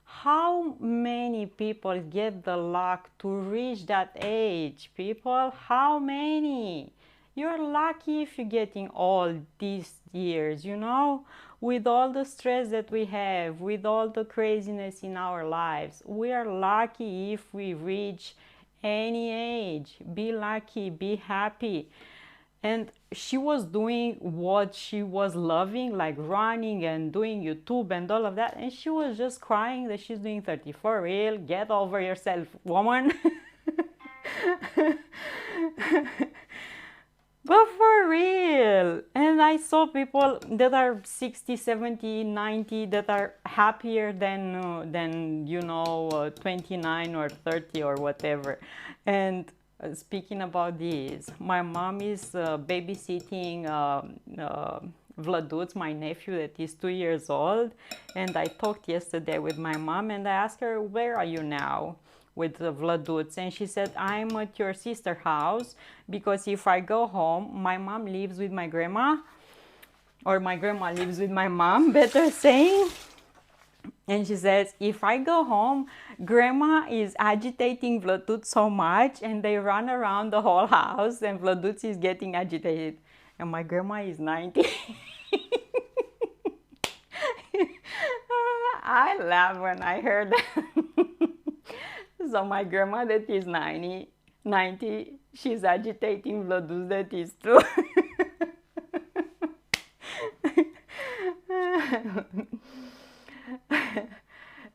How many people get the luck to reach that age, people? How many? You're lucky if you're getting all these years, with all the stress that we have, with all the craziness in our lives. We are lucky if we reach any age. Be lucky, be happy. And she was doing what she was loving, like running and doing YouTube and all of that. And she was just crying that she's doing 30 for real. Get over yourself, woman. But for real. And I saw people that are 60, 70, 90 that are happier than 29 or 30 or whatever. And speaking about this, my mom is babysitting Vladut, my nephew that is 2 years old. And I talked yesterday with my mom and I asked her, where are you now with the Vladuts? And she said, I'm at your sister's house because if I go home, my mom lives with my grandma, or my grandma lives with my mom, better saying. And she says, if I go home, grandma is agitating Vladut so much and they run around the whole house and Vladut is getting agitated. And my grandma is 90. I laughed when I heard that. So my grandma that is 90, she's agitating Vladut that is 2.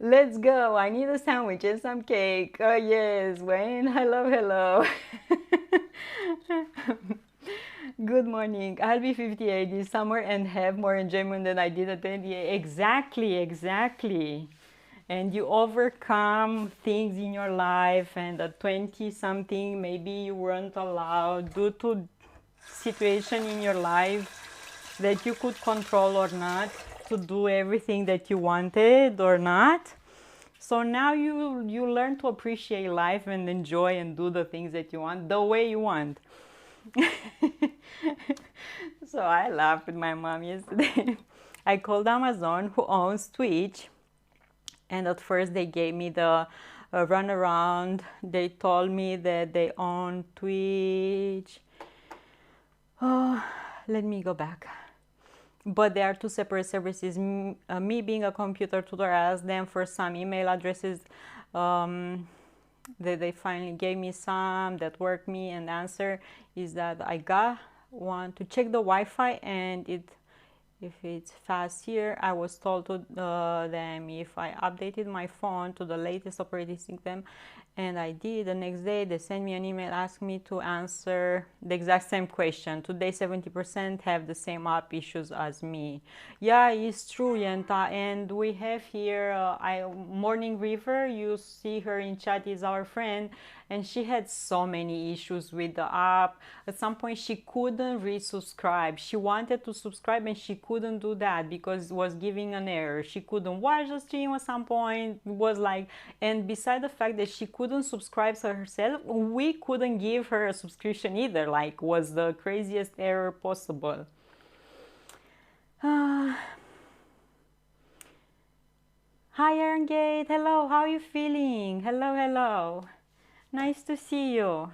Let's go. I need a sandwich and some cake. Oh yes, Wayne. Hello, hello. Good morning. I'll be 58 this summer and have more enjoyment than I did at 28. Exactly. And you overcome things in your life, and at 20 something maybe you weren't allowed due to situation in your life that you could control or not, to do everything that you wanted or not. So now you learn to appreciate life and enjoy and do the things that you want the way you want. So I laughed with my mom yesterday. I called Amazon, who owns Twitch, and at first they gave me the runaround. They told me that they own Twitch. Oh, let me go back. But they are two separate services. Me being a computer tutor, I asked them for some email addresses. They finally gave me some that worked me, and the answer is that I got one to check the Wi-Fi, and if it's fast here. I was told to them if I updated my phone to the latest operating system, and I did. The next day they sent me an email asking me to answer the exact same question. Today 70% have the same app issues as me. Yeah, it's true, Yenta. And we have here Morning River. You see her in chat, is our friend, and she had so many issues with the app. At some point she couldn't resubscribe. She wanted to subscribe and she couldn't do that because it was giving an error. She couldn't watch the stream at some point. It was like, and beside the fact that she couldn't subscribe to herself, we couldn't give her a subscription either. Like, was the craziest error possible. Hi Erngate, hello, how are you feeling? Hello. Nice to see you.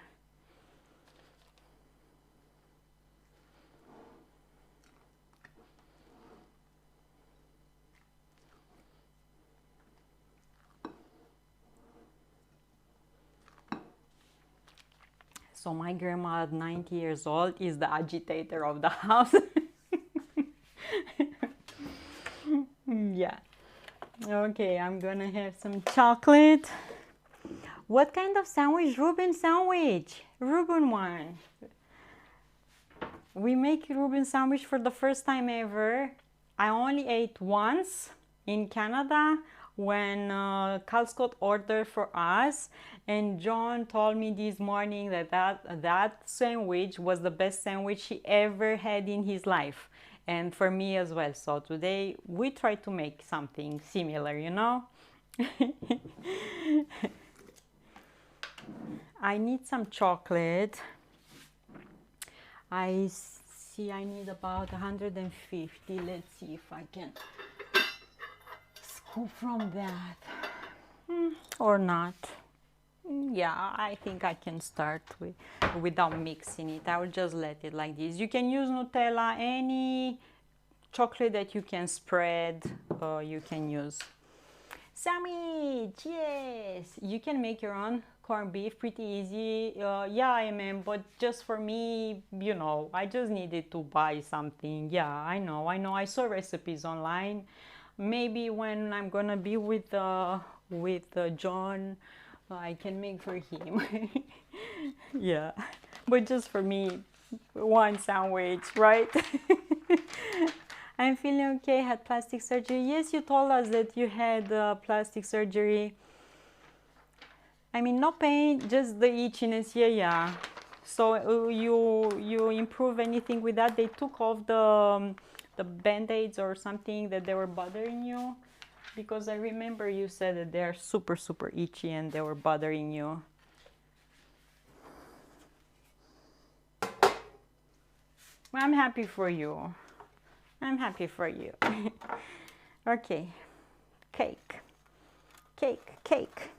So my grandma at 90 years old is the agitator of the house. Yeah. Okay, I'm gonna have some chocolate. What kind of sandwich? Reuben sandwich. Reuben one. We make Reuben sandwich for the first time ever. I only ate once in Canada when Cal Scott ordered for us, and John told me this morning that sandwich was the best sandwich he ever had in his life, and for me as well. So today we try to make something similar, you know. I need some chocolate. I see I need about 150. Let's see if I can scoop from that or not. Yeah, I think I can start without mixing it. I will just let it like this. You can use Nutella, any chocolate that you can spread, you can use. Sandwich, yes! You can make your own corned beef, pretty easy. Yeah, I mean, but just for me, you know, I just needed to buy something. Yeah, I know. I saw recipes online. Maybe when I'm gonna be with John, I can make for him. Yeah, but just for me, one sandwich, right? I'm feeling okay. Had plastic surgery. Yes, you told us that you had plastic surgery. I mean, no pain, just the itchiness. Yeah, yeah. So you improve anything with that? They took off the band-aids or something that they were bothering you, because I remember you said that they're super super itchy and they were bothering you. Well, I'm happy for you. I'm happy for you. Okay, cake, cake, cake.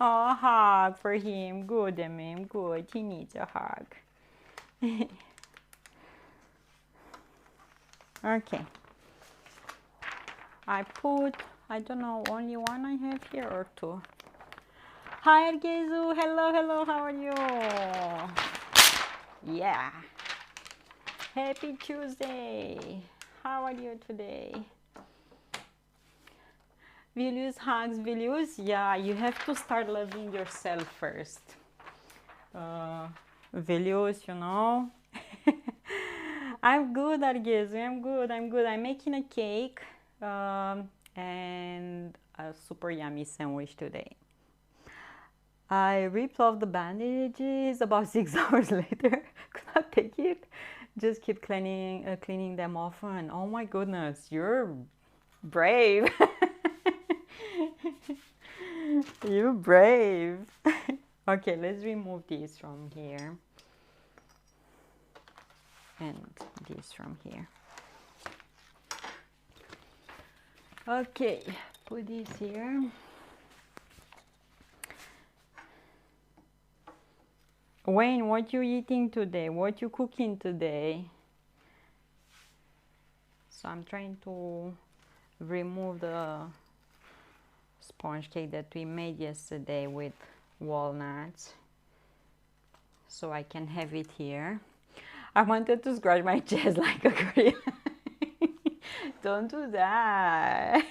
Oh, a hug for him. Good, Emim, good. He needs a hug. Okay. I don't know, only one I have here or two. Hi, Argezu. Hello, hello. How are you? Yeah. Happy Tuesday. How are you today? Vilius hugs, Vilius. Yeah, you have to start loving yourself first. Vilius, you know. I'm good, Argezu. I'm good. I'm making a cake and a super yummy sandwich today. I ripped off the bandages about 6 hours later. Could not take it. Just keep cleaning them off, and oh my goodness, you're brave. You're brave. Okay, let's remove this from here and this from here. Okay, put this here. Wayne, what you eating today? What you cooking today? So I'm trying to remove the sponge cake that we made yesterday with walnuts, so I can have it here. I wanted to scratch my chest like a gorilla. Don't do that.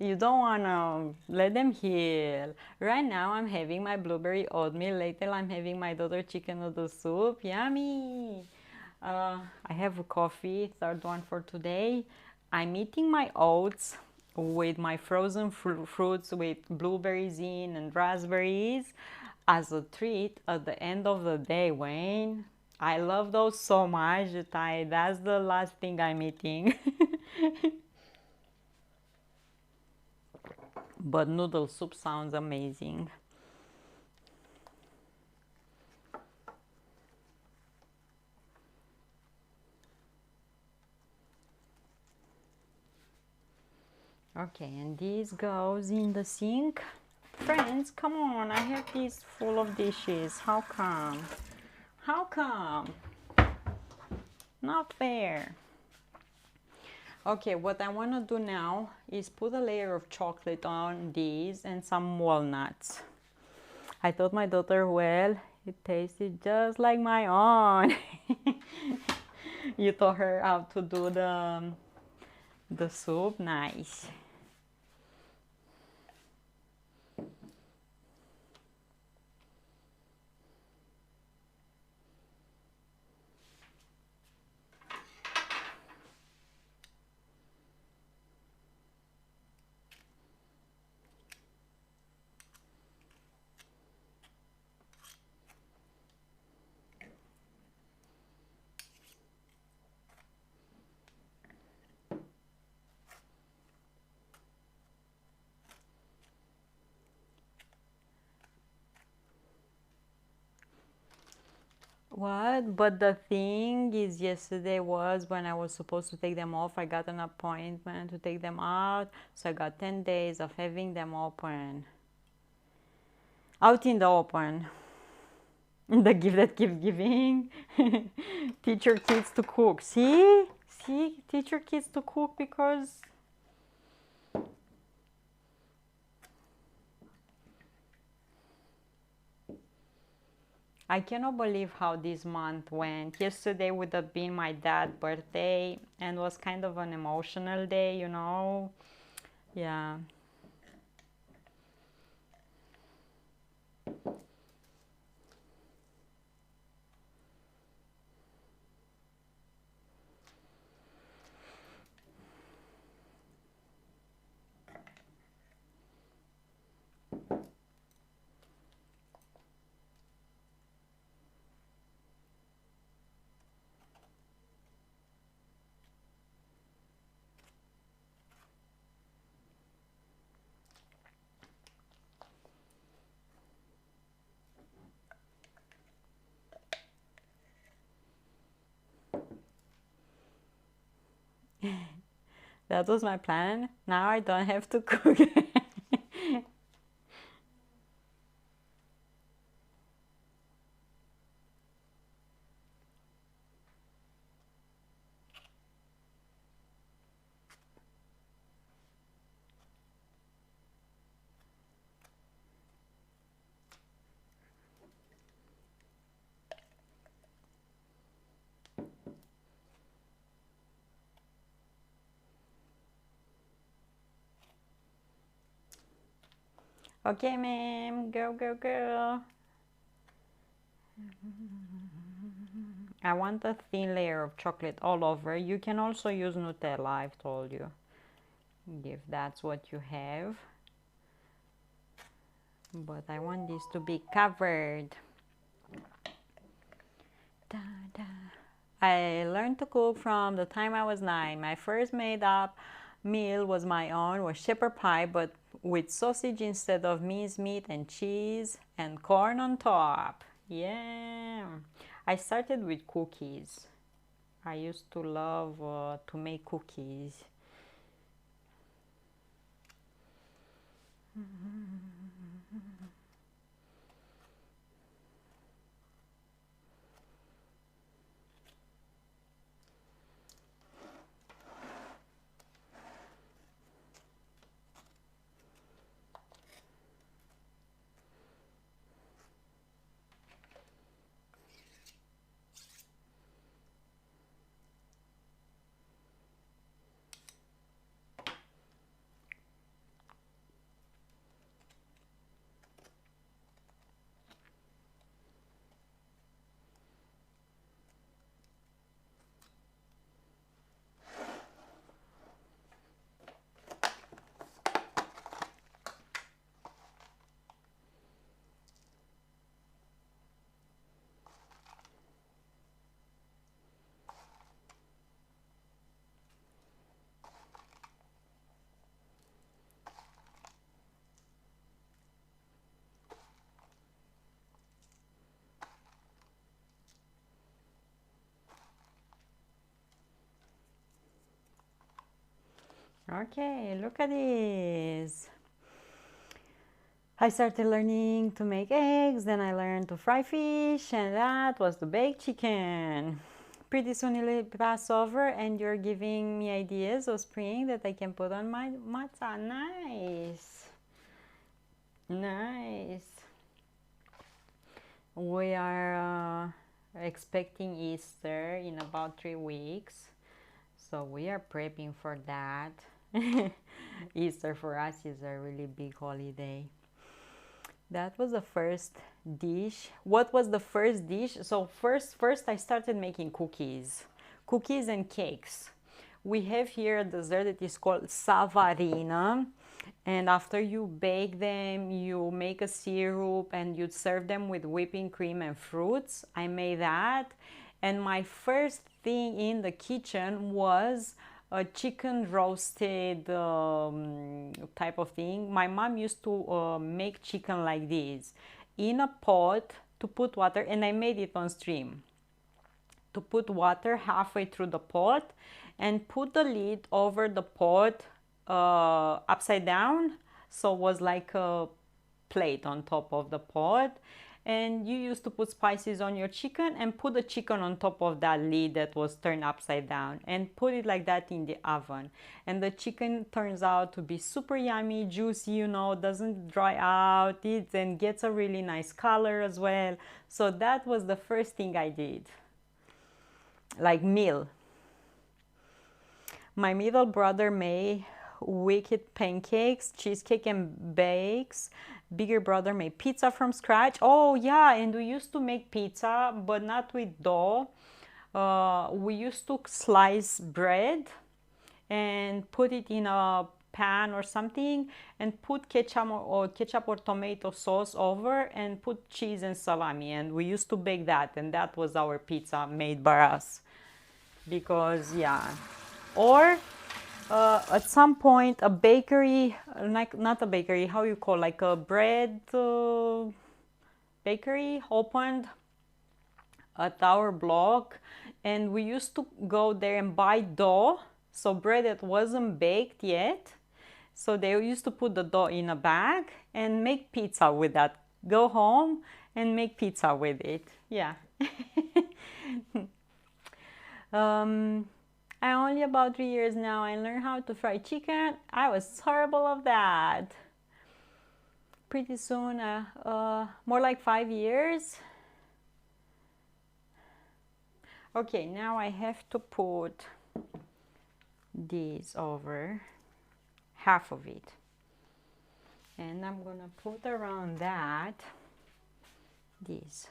You don't want to let them heal. Right now I'm having my blueberry oatmeal. Later I'm having my daughter chicken noodle soup. Yummy. I have a coffee, third one for today. I'm eating my oats with my frozen fruits with blueberries in and raspberries as a treat at the end of the day, Wayne. I love those so much that that's the last thing I'm eating. But noodle soup sounds amazing. Okay, and this goes in the sink. Friends, come on, I have this full of dishes. How come? How come? Not fair. Okay, what I want to do now is put a layer of chocolate on these and some walnuts. I told my daughter, well, it tasted just like my own. You taught her how to do the soup. Nice. What? But the thing is, yesterday was when I was supposed to take them off. I got an appointment to take them out, so I got 10 days of having them open. Out in the open. The gift that keeps giving. Teach your kids to cook. See? See? Teach your kids to cook because I cannot believe how this month went. Yesterday would have been my dad's birthday and was kind of an emotional day, you know. Yeah. That was my plan. Now I don't have to cook. Okay, ma'am. Go, go, go. I want a thin layer of chocolate all over. You can also use Nutella, I've told you, if that's what you have. But I want this to be covered. Da, da. I learned to cook from the time I was 9. My first made up meal was my own, was shepherd pie, but with sausage instead of minced meat and cheese and corn on top. Yeah. I started with cookies. I used to love to make cookies. Okay, look at this. I started learning to make eggs, then I learned to fry fish, and that was to bake chicken. Pretty soon it'll pass over and you're giving me ideas of spring that I can put on my matzah. Nice. Nice. We are expecting Easter in about 3 weeks. So we are prepping for that. Easter for us is a really big holiday. That was the first dish. What was the first dish? So first I started making cookies and cakes. We have here a dessert that is called savarina, and after you bake them, you make a syrup and you serve them with whipping cream and fruits. I made that, and my first thing in the kitchen was a chicken roasted type of thing. My mom used to make chicken like this in a pot to put water, and I made it on stream. To put water halfway through the pot and put the lid over the pot upside down, so it was like a plate on top of the pot, and you used to put spices on your chicken and put the chicken on top of that lid that was turned upside down and put it like that in the oven. And the chicken turns out to be super yummy, juicy, you know, doesn't dry out, it and gets a really nice color as well. So that was the first thing I did, like meal. My middle brother made wicked pancakes, cheesecake and bakes. Bigger brother made pizza from scratch. Oh yeah, and we used to make pizza, but not with dough. We used to slice bread and put it in a pan or something and put ketchup or tomato sauce over and put cheese and salami, and we used to bake that, and that was our pizza made by us. Because yeah, or at some point a bakery, like not a bakery, how you call, like a bread bakery opened at our block, and we used to go there and buy dough, so bread that wasn't baked yet. So they used to put the dough in a bag and make pizza with that. Go home and make pizza with it. Yeah. I'm only about 3 years now. I learned how to fry chicken. I was horrible of that. Pretty soon, more like 5 years. Okay, now I have to put this over, half of it. And I'm gonna put around that this.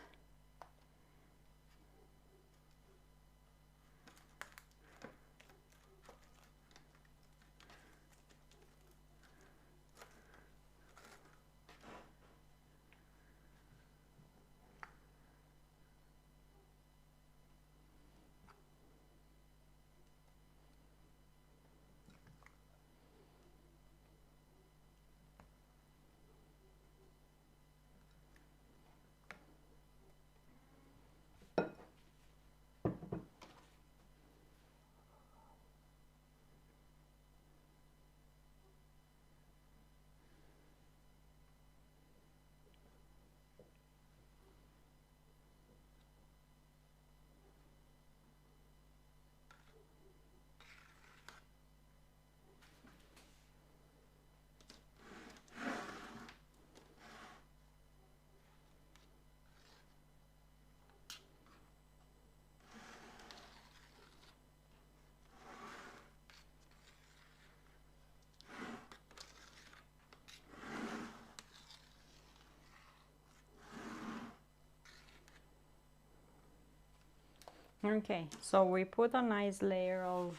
Okay, so we put a nice layer of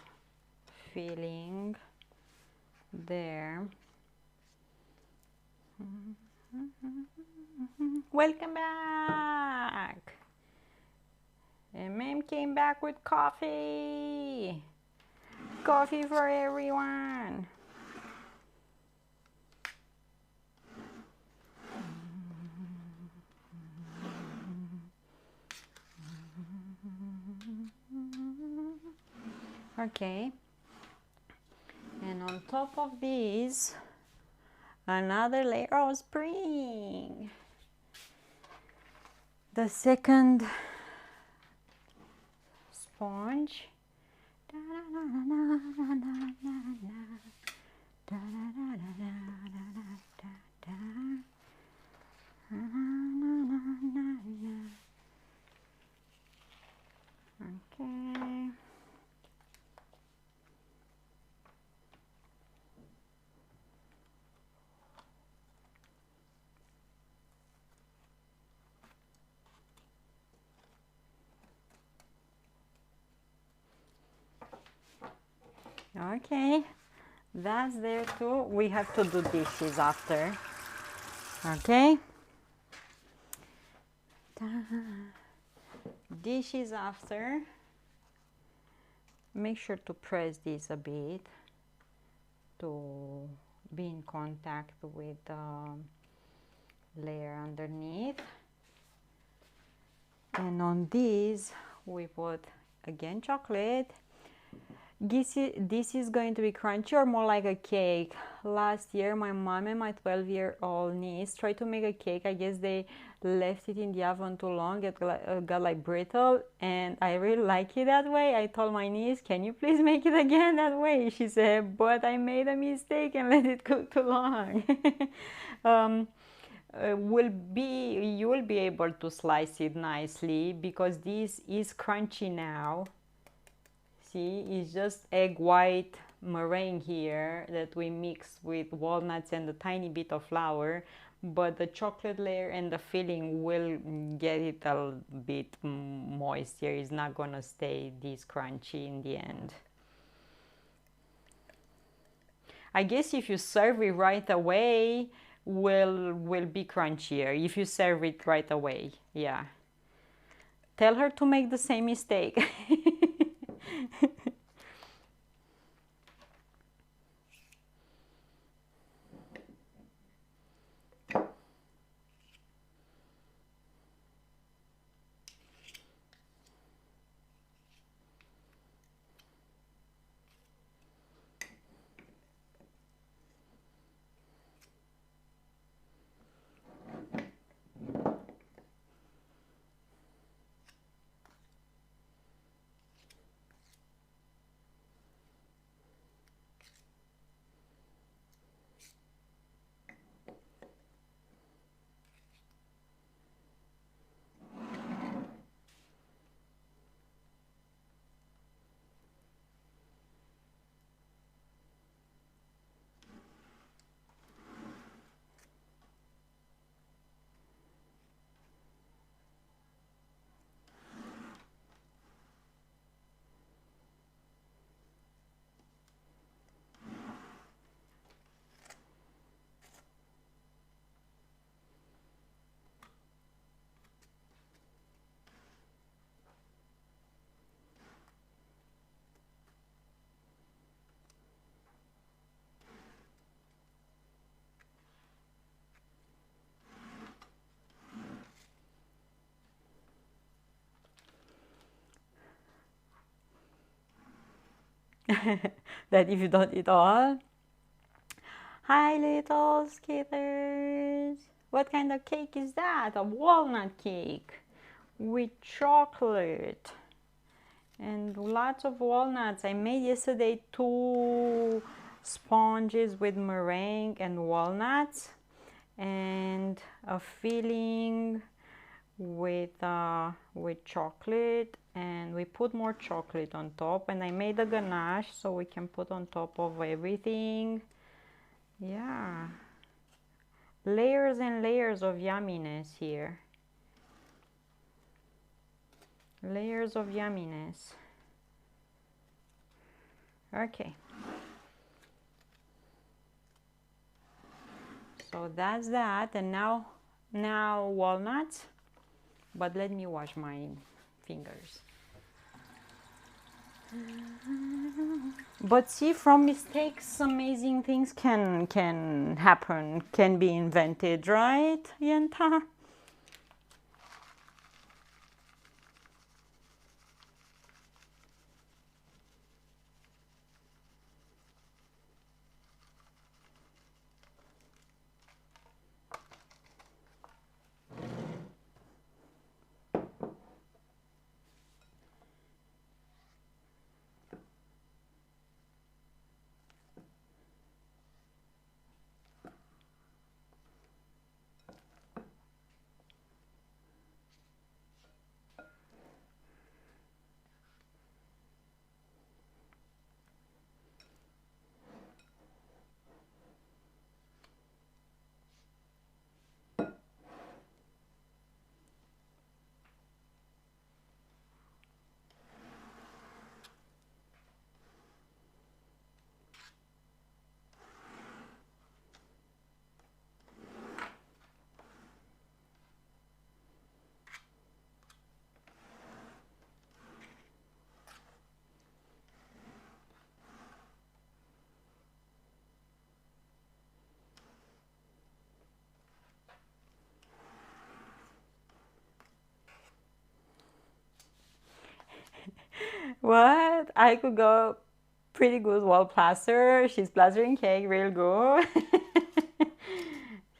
filling there. Welcome back! And Mem came back with coffee! Coffee for everyone! Okay, and on top of this, another layer of spring. The second sponge. Okay. Okay, that's there too. We have to do dishes after. Okay. Dishes after. Make sure to press this a bit to be in contact with the layer underneath. And on these we put again chocolate. This is going to be crunchy or more like a cake. Last year, my mom and my 12-year-old niece tried to make a cake. I guess they left it in the oven too long. It got like brittle, and I really like it that way. I told my niece, "Can you please make it again that way?" She said, "But I made a mistake and let it cook too long." um, you will be able to slice it nicely because this is crunchy now. See, it's just egg white meringue here that we mix with walnuts and a tiny bit of flour, but the chocolate layer and the filling will get it a bit moister. It's not gonna stay this crunchy in the end. I guess if you serve it right away, will be crunchier if you serve it right away. Yeah. Tell her to make the same mistake. That if you don't eat all. Hi, little skaters. What kind of cake is that? A walnut cake with chocolate and lots of walnuts. I made yesterday 2 sponges with meringue and walnuts and a filling with chocolate, and we put more chocolate on top, and I made a ganache so we can put on top of everything. Yeah, layers and layers of yumminess here. Layers of yumminess. Okay, so that's that. And now walnuts, but let me wash my fingers. But see, from mistakes amazing things can happen, can be invented, right, Yenta? What? I could go pretty good wall plaster. She's plastering cake real good.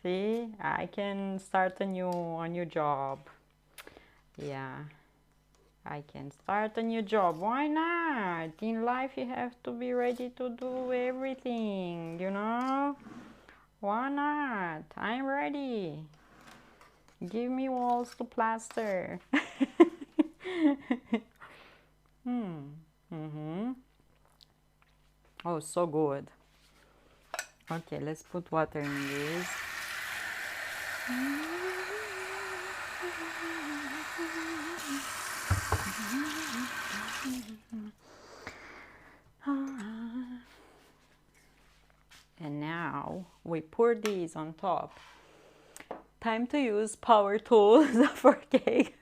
See, I can start a new job. Yeah, I can start a new job. Why not? In life, you have to be ready to do everything, you know? Why not? I'm ready. Give me walls to plaster. Oh, so good. Okay, let's put water in this. And now we pour these on top. Time to use power tools for cake.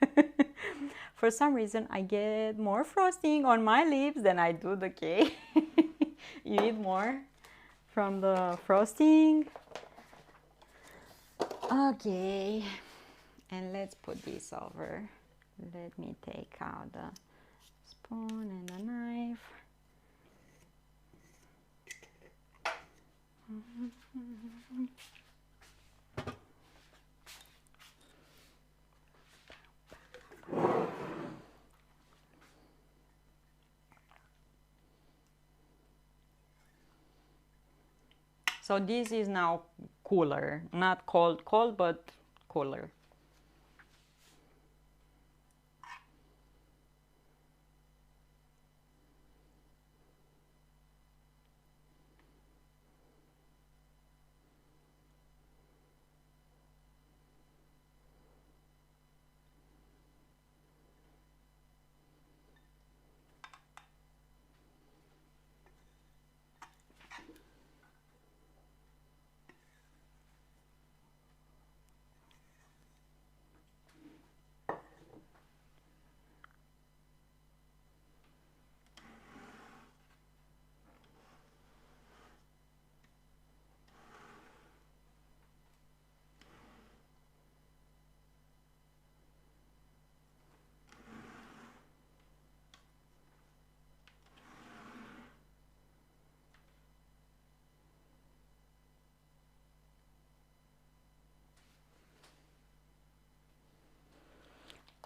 For some reason, I get more frosting on my lips than I do the cake. You eat more from the frosting. Okay, and let's put this over. Let me take out the spoon and the knife. So this is now cooler, not cold, but cooler.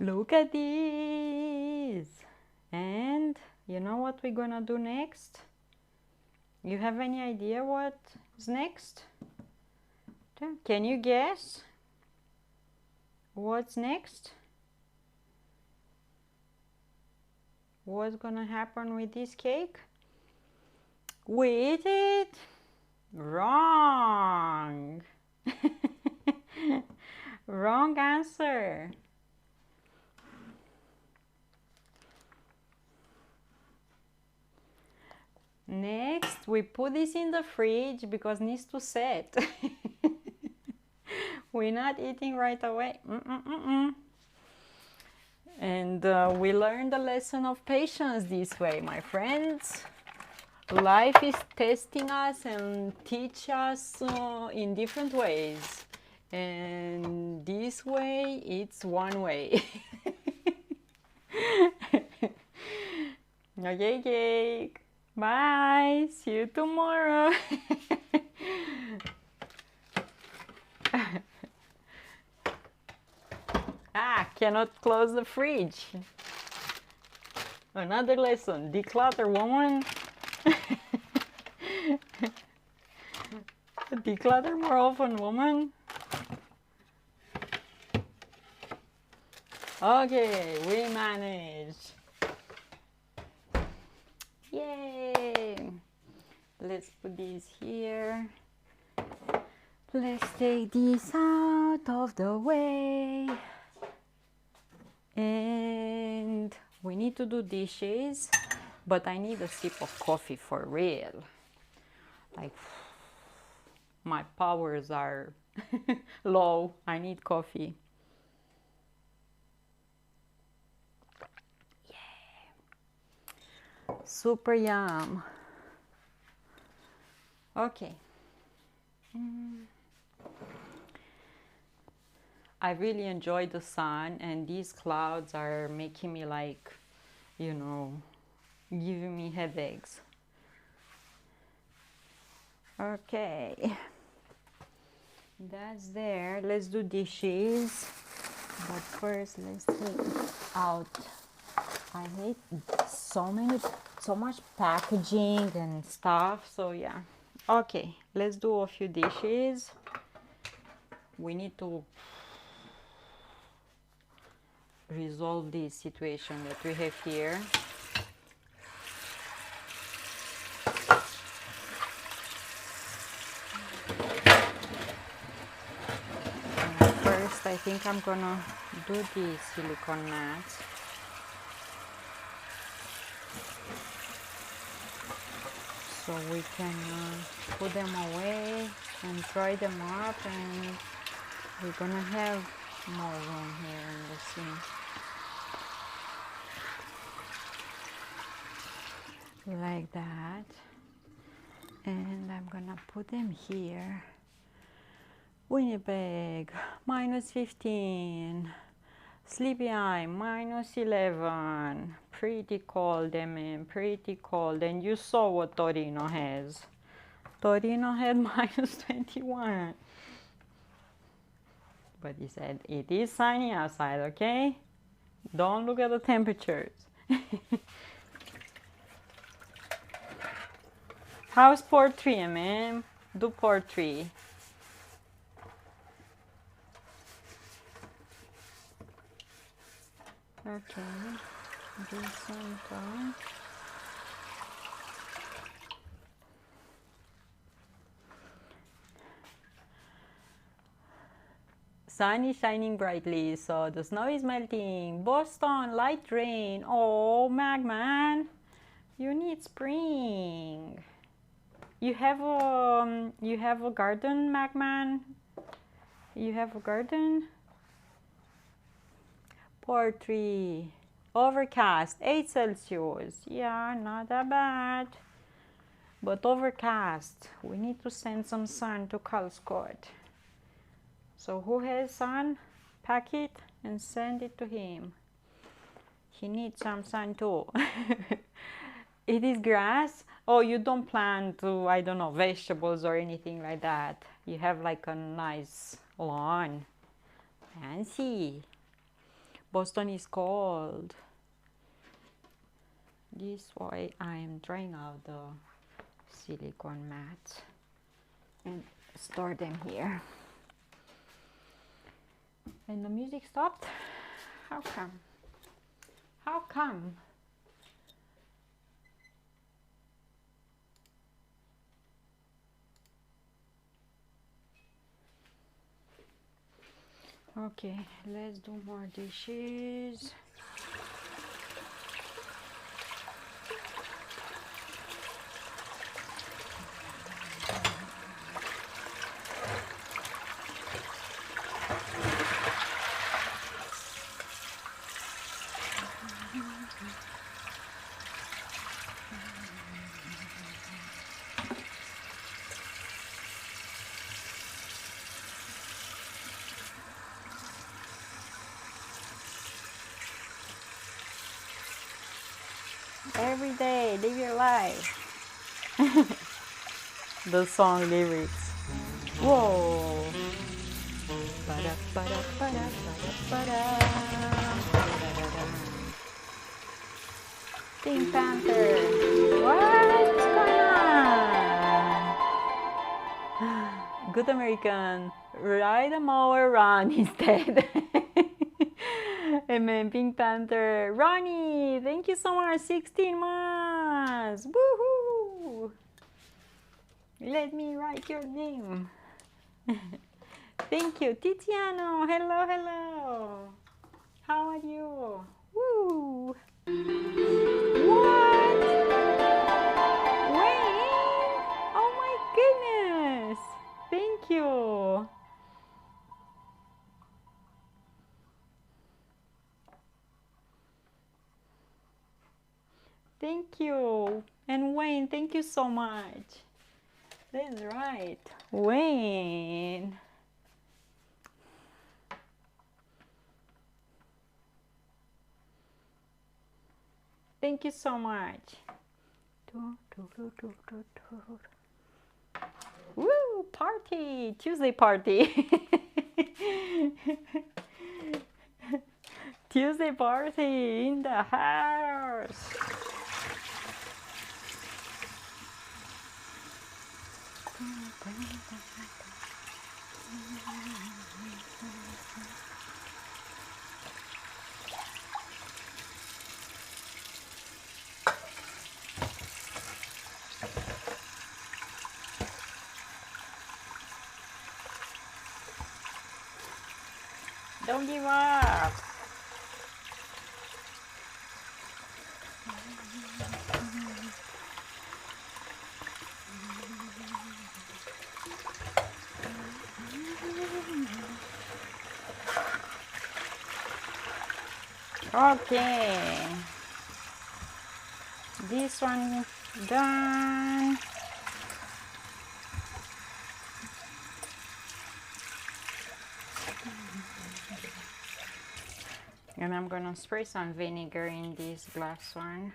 Look at this! And you know what we're gonna do next? You have any idea what's next? Can you guess what's next? What's gonna happen with this cake? We eat it? Wrong! Wrong answer. Next, we put this in the fridge because it needs to set. We're not eating right away. And we learn the lesson of patience this way, my friends. Life is testing us and teach us in different ways. And this way, it's one way. Okay, cake. Bye. See you tomorrow. Cannot close the fridge. Another lesson. Declutter, woman. Declutter more often, woman. Okay, we managed. Yay! Let's put these here. Let's take this out of the way. And we need to do dishes, but I need a sip of coffee for real. Like, my powers are low. I need coffee. Yeah. Super yum. Okay. I really enjoy the sun, and these clouds are making me like, you know, giving me headaches. Okay, that's there. Let's do dishes, but first let's take out. I hate so much packaging and stuff, so yeah. Okay, let's do a few dishes. We need to resolve this situation that we have here. And first, I think I'm gonna do the silicone mats. So we can put them away and dry them up, and we're gonna have more room here in the sink. Like that. And I'm gonna put them here. Winnipeg, -15. Sleepy Eye, -11. Pretty cold, man, pretty cold. And you saw what Torino has. Torino had -21. But he said it is sunny outside, okay? Don't look at the temperatures. How's port 3, man? Do port 3. Okay, do some time. Sun is shining brightly, so the snow is melting. Boston, light rain. Oh, Magman, you need spring. You have a garden, Magman? You have a garden? Poetry. Overcast, 8 Celsius. Yeah, not that bad. But overcast. We need to send some sun to Calscott. So who has sun? Pack it and send it to him. He needs some sun too. It is grass. Oh, you don't plant, I don't know, vegetables or anything like that. You have like a nice lawn. Fancy. Boston is cold. This why I am trying out the silicone mats and store them here. And the music stopped? How come? How come? Okay, let's do more dishes. Every day, live your life. The song lyrics. Whoa. Pink Panther. What's going on? Good American. Ride a mower, run instead. Amen. Pink Panther. Ronnie, thank you so much. 16 months. Woohoo! Let me write your name. Thank you. Tiziano. Hello, hello. How are you? Woo! What? Wayne? Oh my goodness. Thank you. Thank you. And Wayne, thank you so much. That's right. Wayne. Thank you so much. Woo! Party! Tuesday party! Tuesday party in the house! Don't give up! Okay, this one done. And I'm gonna spray some vinegar in this glass one.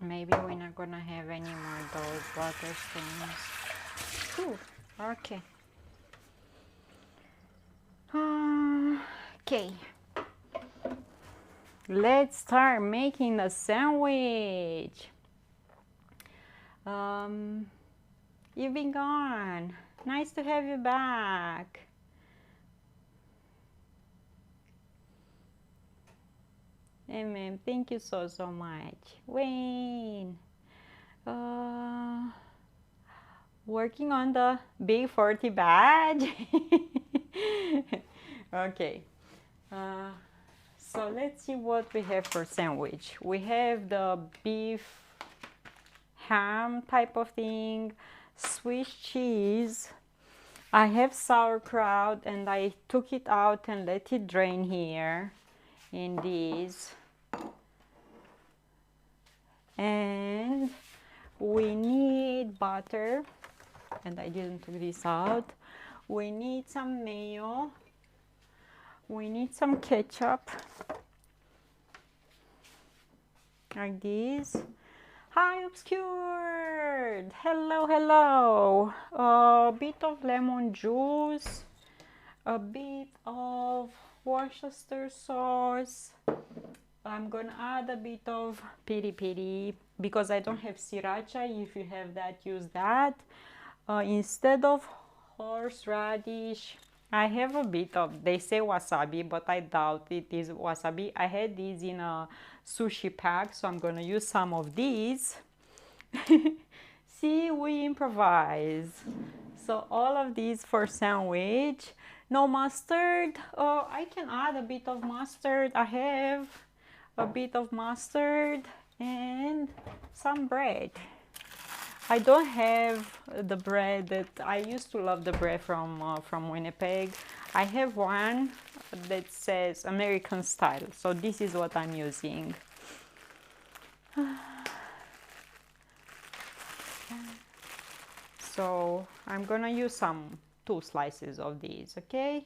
Maybe we're not gonna have any more of those water stains. Ooh, okay. Okay. Let's start making the sandwich. You've been gone. Nice to have you back. Amen. Thank you so much. Wayne. Working on the Big 40 badge. Okay. So let's see what we have for sandwich. We have the beef ham type of thing, Swiss cheese. I have sauerkraut and I took it out and let it drain here in these. And we need butter, and I didn't take this out. We need some mayo. We need some ketchup, like this. Hi, Obscured! Hello, hello! A bit of lemon juice, a bit of Worcestershire sauce. I'm gonna add a bit of piri piri because I don't have sriracha. If you have that, use that. Instead of horseradish, I have a bit of, they say wasabi, but I doubt it is wasabi. I had these in a sushi pack, so I'm gonna use some of these. See, we improvise. So all of these for sandwich. No mustard. Oh, I can add a bit of mustard. I have a bit of mustard and some bread. I don't have the bread that I used to love, the bread from Winnipeg. I have one that says American style, so this is what I'm using. So I'm gonna use 2 slices of these, okay?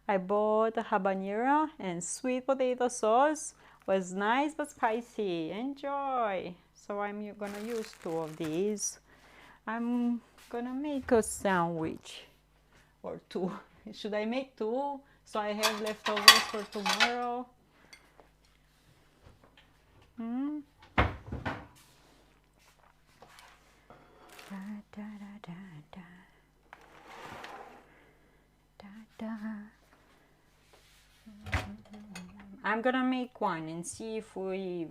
I bought a habanero and sweet potato sauce. Was nice but spicy. Enjoy! So I'm gonna use 2 of these. I'm gonna make a sandwich or 2. Should I make 2 so I have leftovers for tomorrow? I'm gonna make one and see if we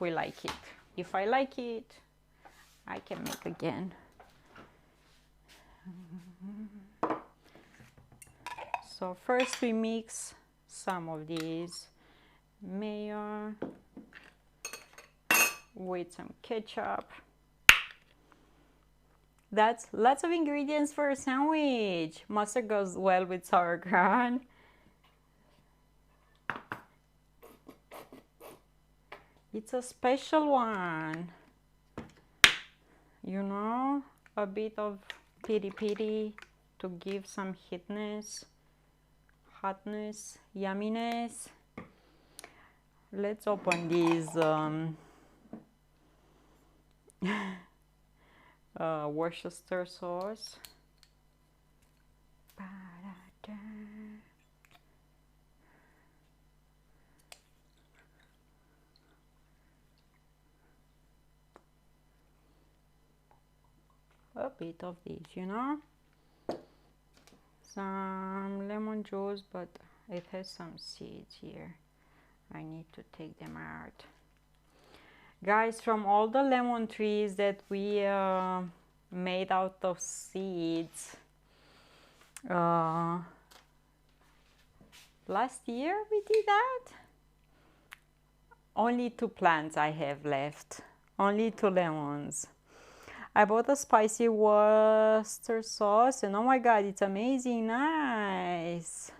like it. If I like it, I can make again. So first we mix some of these mayo with some ketchup. That's lots of ingredients for a sandwich. Mustard goes well with sauerkraut. It's a special one. You know, a bit of piri piri to give some hotness, yumminess. Let's open these Worcester sauce. A bit of this, you know, some lemon juice, but it has some seeds here. I need to take them out. Guys, from all the lemon trees that we made out of seeds, last year we did that. Only 2 plants I have left, only 2 lemons. I bought a spicy Worcester sauce and oh my god, it's amazing, nice.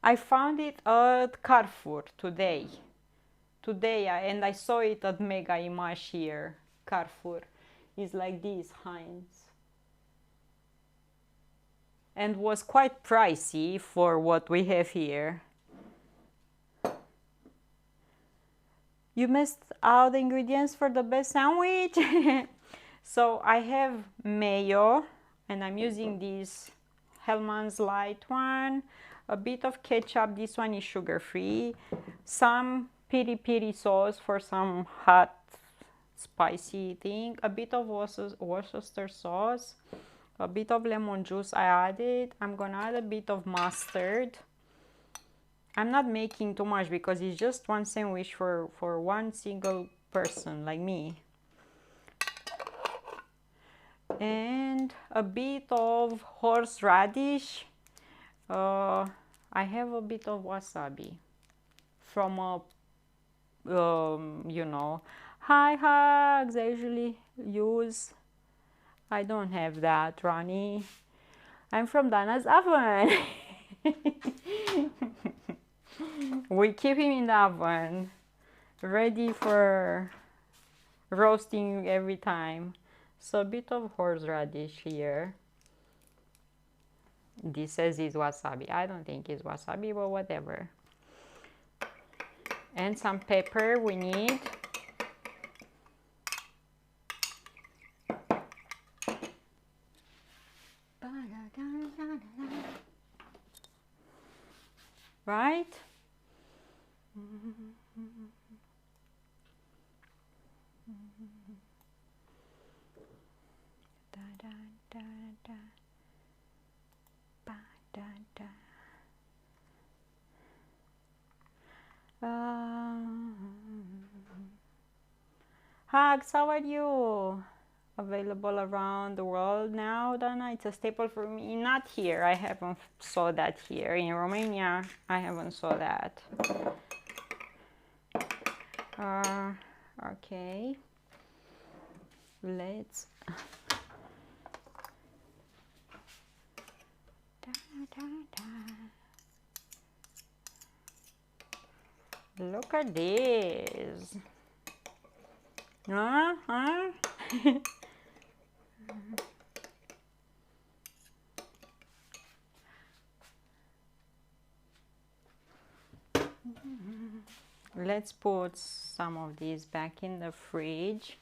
I found it at Carrefour today. And I saw it at Mega Image here. Carrefour is like this, Heinz. And was quite pricey for what we have here. You missed out the ingredients for the best sandwich. So I have mayo and I'm using this Hellmann's Light one, a bit of ketchup, this one is sugar free, some piri piri sauce for some hot spicy thing, a bit of Worcester sauce, a bit of lemon juice I added. I'm gonna add a bit of mustard. I'm not making too much because it's just one sandwich for one single person like me. And a bit of horseradish. I have a bit of wasabi from a, you know, high hugs I usually use. I don't have that, Ronnie. I'm from Dana's oven. We keep him in the oven, ready for roasting every time. So a bit of horseradish here. This says it's wasabi. I don't think it's wasabi, but whatever. And some pepper we need. Right? Hugs, how are you? Available around the world now, Dana? It's a staple for me. Not here. I haven't saw that here. In Romania, I haven't saw that. Okay. Let's... Look at this. Huh? Let's put some of these back in the fridge.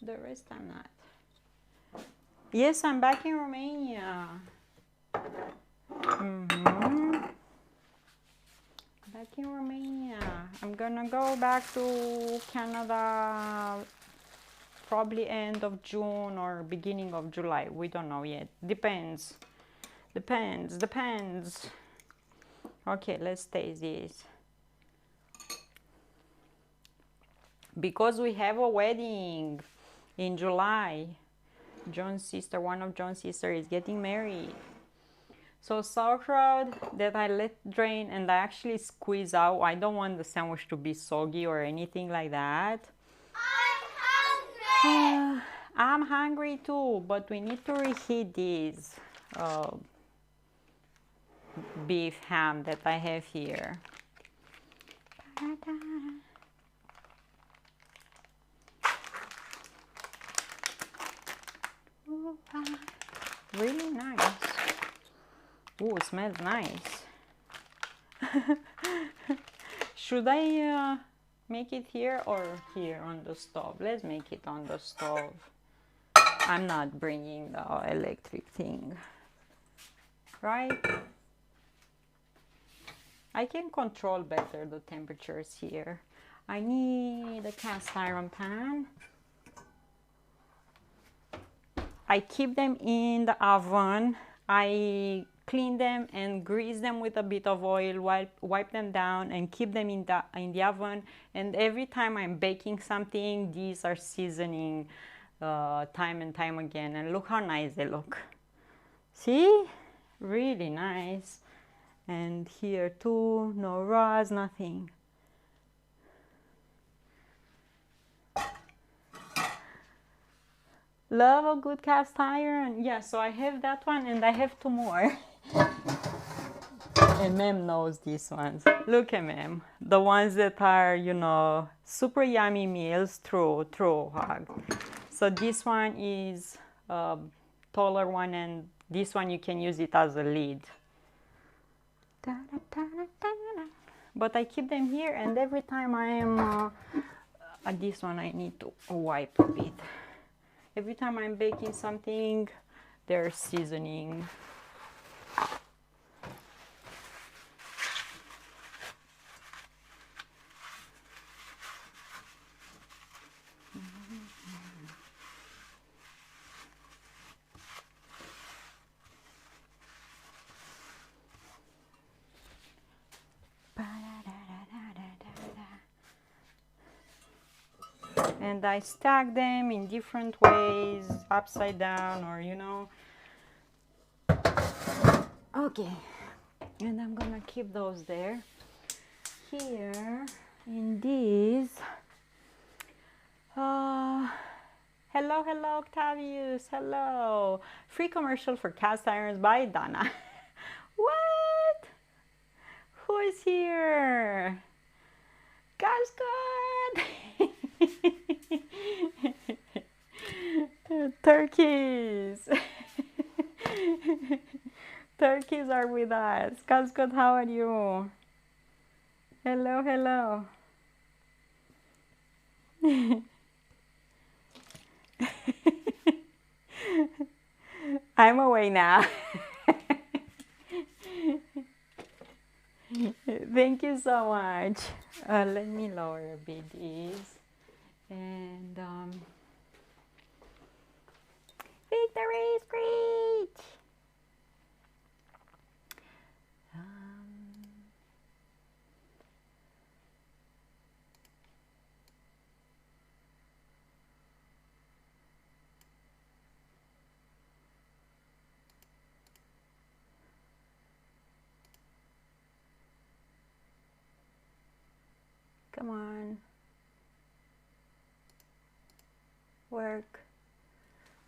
The rest I'm not. Yes, I'm back in Romania. Back in Romania. I'm gonna go back to Canada probably end of June or beginning of July. We don't know yet. Depends. Okay, let's taste this. Because we have a wedding in July. John's sister, one of John's sister is getting married. So sauerkraut that I let drain and I actually squeeze out. I don't want the sandwich to be soggy or anything like that. I'm hungry! I'm hungry too, but we need to reheat this beef ham that I have here. Really nice. Ooh, smells nice. Should I make it here or here on the stove? Let's make it on the stove. I'm not bringing the electric thing, right? I can control better the temperatures here. I need a cast iron pan. I keep them in the oven. I clean them and grease them with a bit of oil, wipe them down and keep them in the oven. And every time I'm baking something, these are seasoning time and time again. And look how nice they look. See? Really nice. And here too, no raws, nothing. Love a good cast iron. Yeah, so I have that one and I have two more. And Mem knows these ones. Look at Mem. The ones that are, you know, super yummy meals. True, hug. So this one is a taller one and this one you can use it as a lid. But I keep them here and every time I am at this one I need to wipe a bit. Every time I'm baking something, there's seasoning. And I stack them in different ways, upside down or, you know. Okay, and I'm gonna keep those there. Here in these, hello Octavius, hello. Free commercial for cast irons by Donna. What? Who is here? Guys, good. Turkeys. Turkeys are with us. Cascot, how are you? Hello. I'm away now. Thank you so much. Let me lower a bit these. And victory screech! Come on. Work.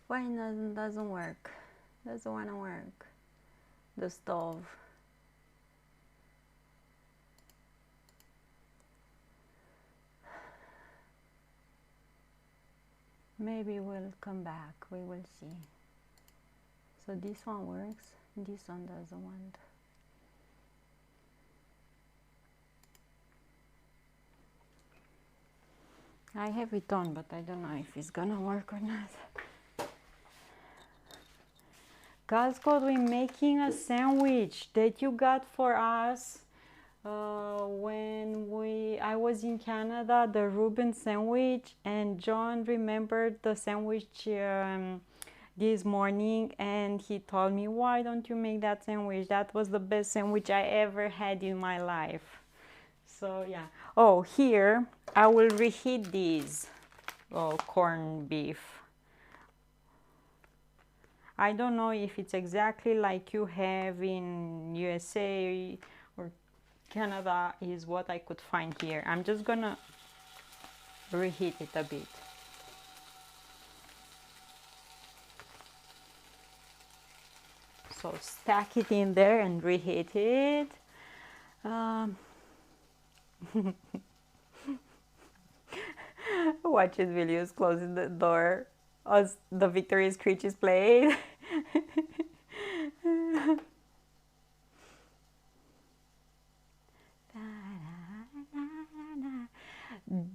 Why it doesn't work? Doesn't want to work. The stove. Maybe we'll come back. We will see. So this one works. This one doesn't want. I have it on, but I don't know if it's gonna work or not. Girls Code, we're making a sandwich that you got for us when I was in Canada, the Reuben sandwich, and John remembered the sandwich this morning and he told me, why don't you make that sandwich? That was the best sandwich I ever had in my life. So yeah. Oh, here I will reheat these corned beef. I don't know if it's exactly like you have in USA or Canada is what I could find here. I'm just gonna reheat it a bit. So stack it in there and reheat it. Watch it, videos closing the door. as the victory screech is played.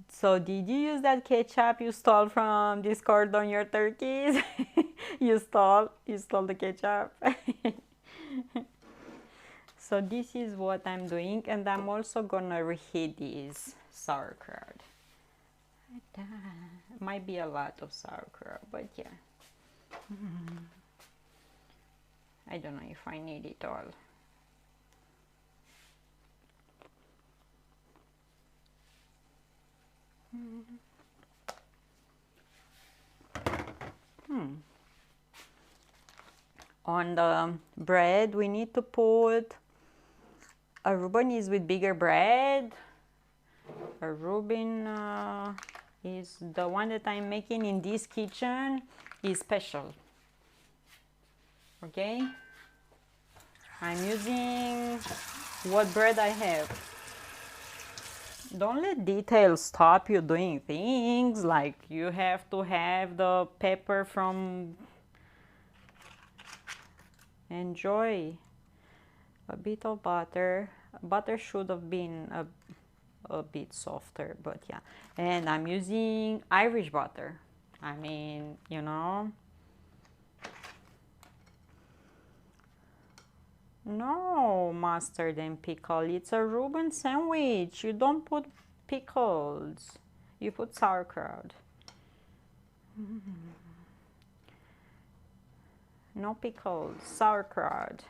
So did you use that ketchup you stole from Discord on your turkeys? you stole the ketchup. So this is what I'm doing, and I'm also gonna reheat this sauerkraut. Might be a lot of sauerkraut, but yeah. I don't know if I need it all. On the bread, we need to put a Reuben is with bigger bread. A Reuben is the one that I'm making in this kitchen is special. Okay, I'm using what bread I have. Don't let details stop you doing things, like you have to have the pepper from. Enjoy a bit of butter. Butter should have been a bit softer, but yeah. And I'm using Irish butter. I mean, you know. No mustard and pickle. It's a Reuben sandwich. You don't put pickles. You put sauerkraut. No pickles, sauerkraut.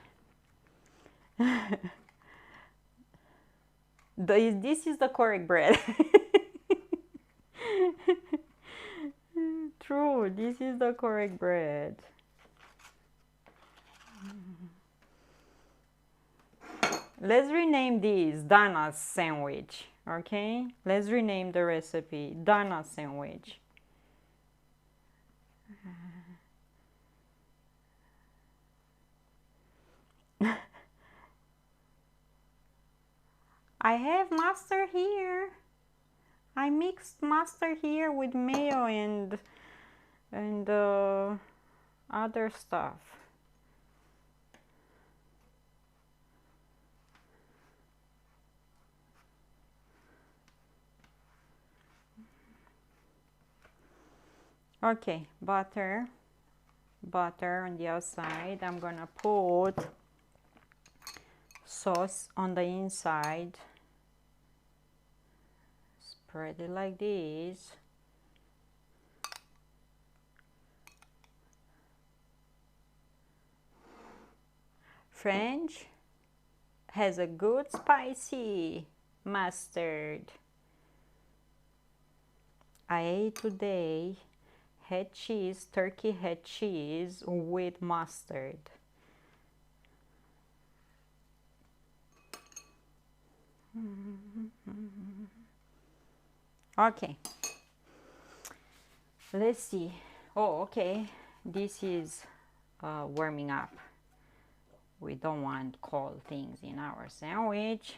This is the correct bread. True, this is the correct bread. Let's rename this Dana's sandwich, okay? Let's rename the recipe Dana's sandwich. I have mustard here. I mixed mustard here with mayo and other stuff. Okay, butter on the outside. I'm gonna put sauce on the inside. Spread it like this. French has a good spicy mustard. I ate today head cheese, turkey head cheese with mustard. Okay, let's see. Oh, okay, this is warming up. We don't want cold things in our sandwich.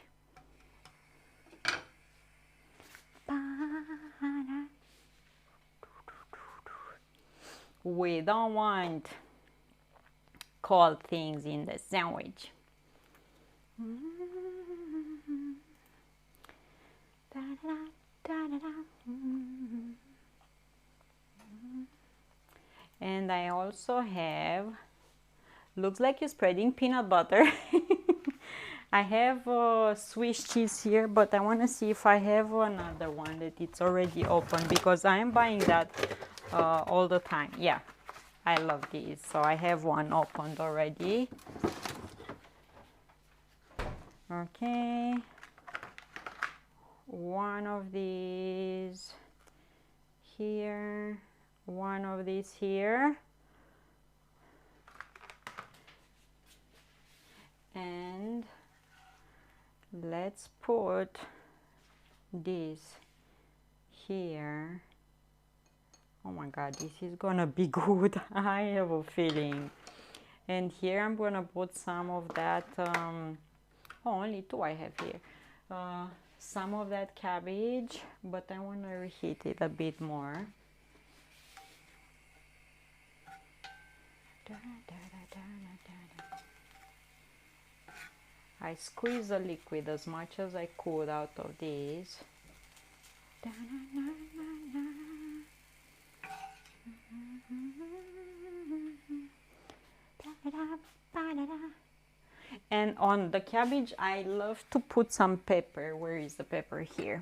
We don't want cold things in the sandwich. And I also have, looks like you're spreading peanut butter. I have Swiss cheese here, but I want to see if I have another one that it's already open, because I am buying that all the time. Yeah, I love these, so I have one opened already. Okay, one of these here, one of these here, and let's put this here. Oh my god, this is gonna be good. I have a feeling. And here I'm gonna put some of that oh, only two I have here. Some of that cabbage, but I want to reheat it a bit more. I squeeze the liquid as much as I could out of these. And on the cabbage, I love to put some pepper. Where is the pepper? Here.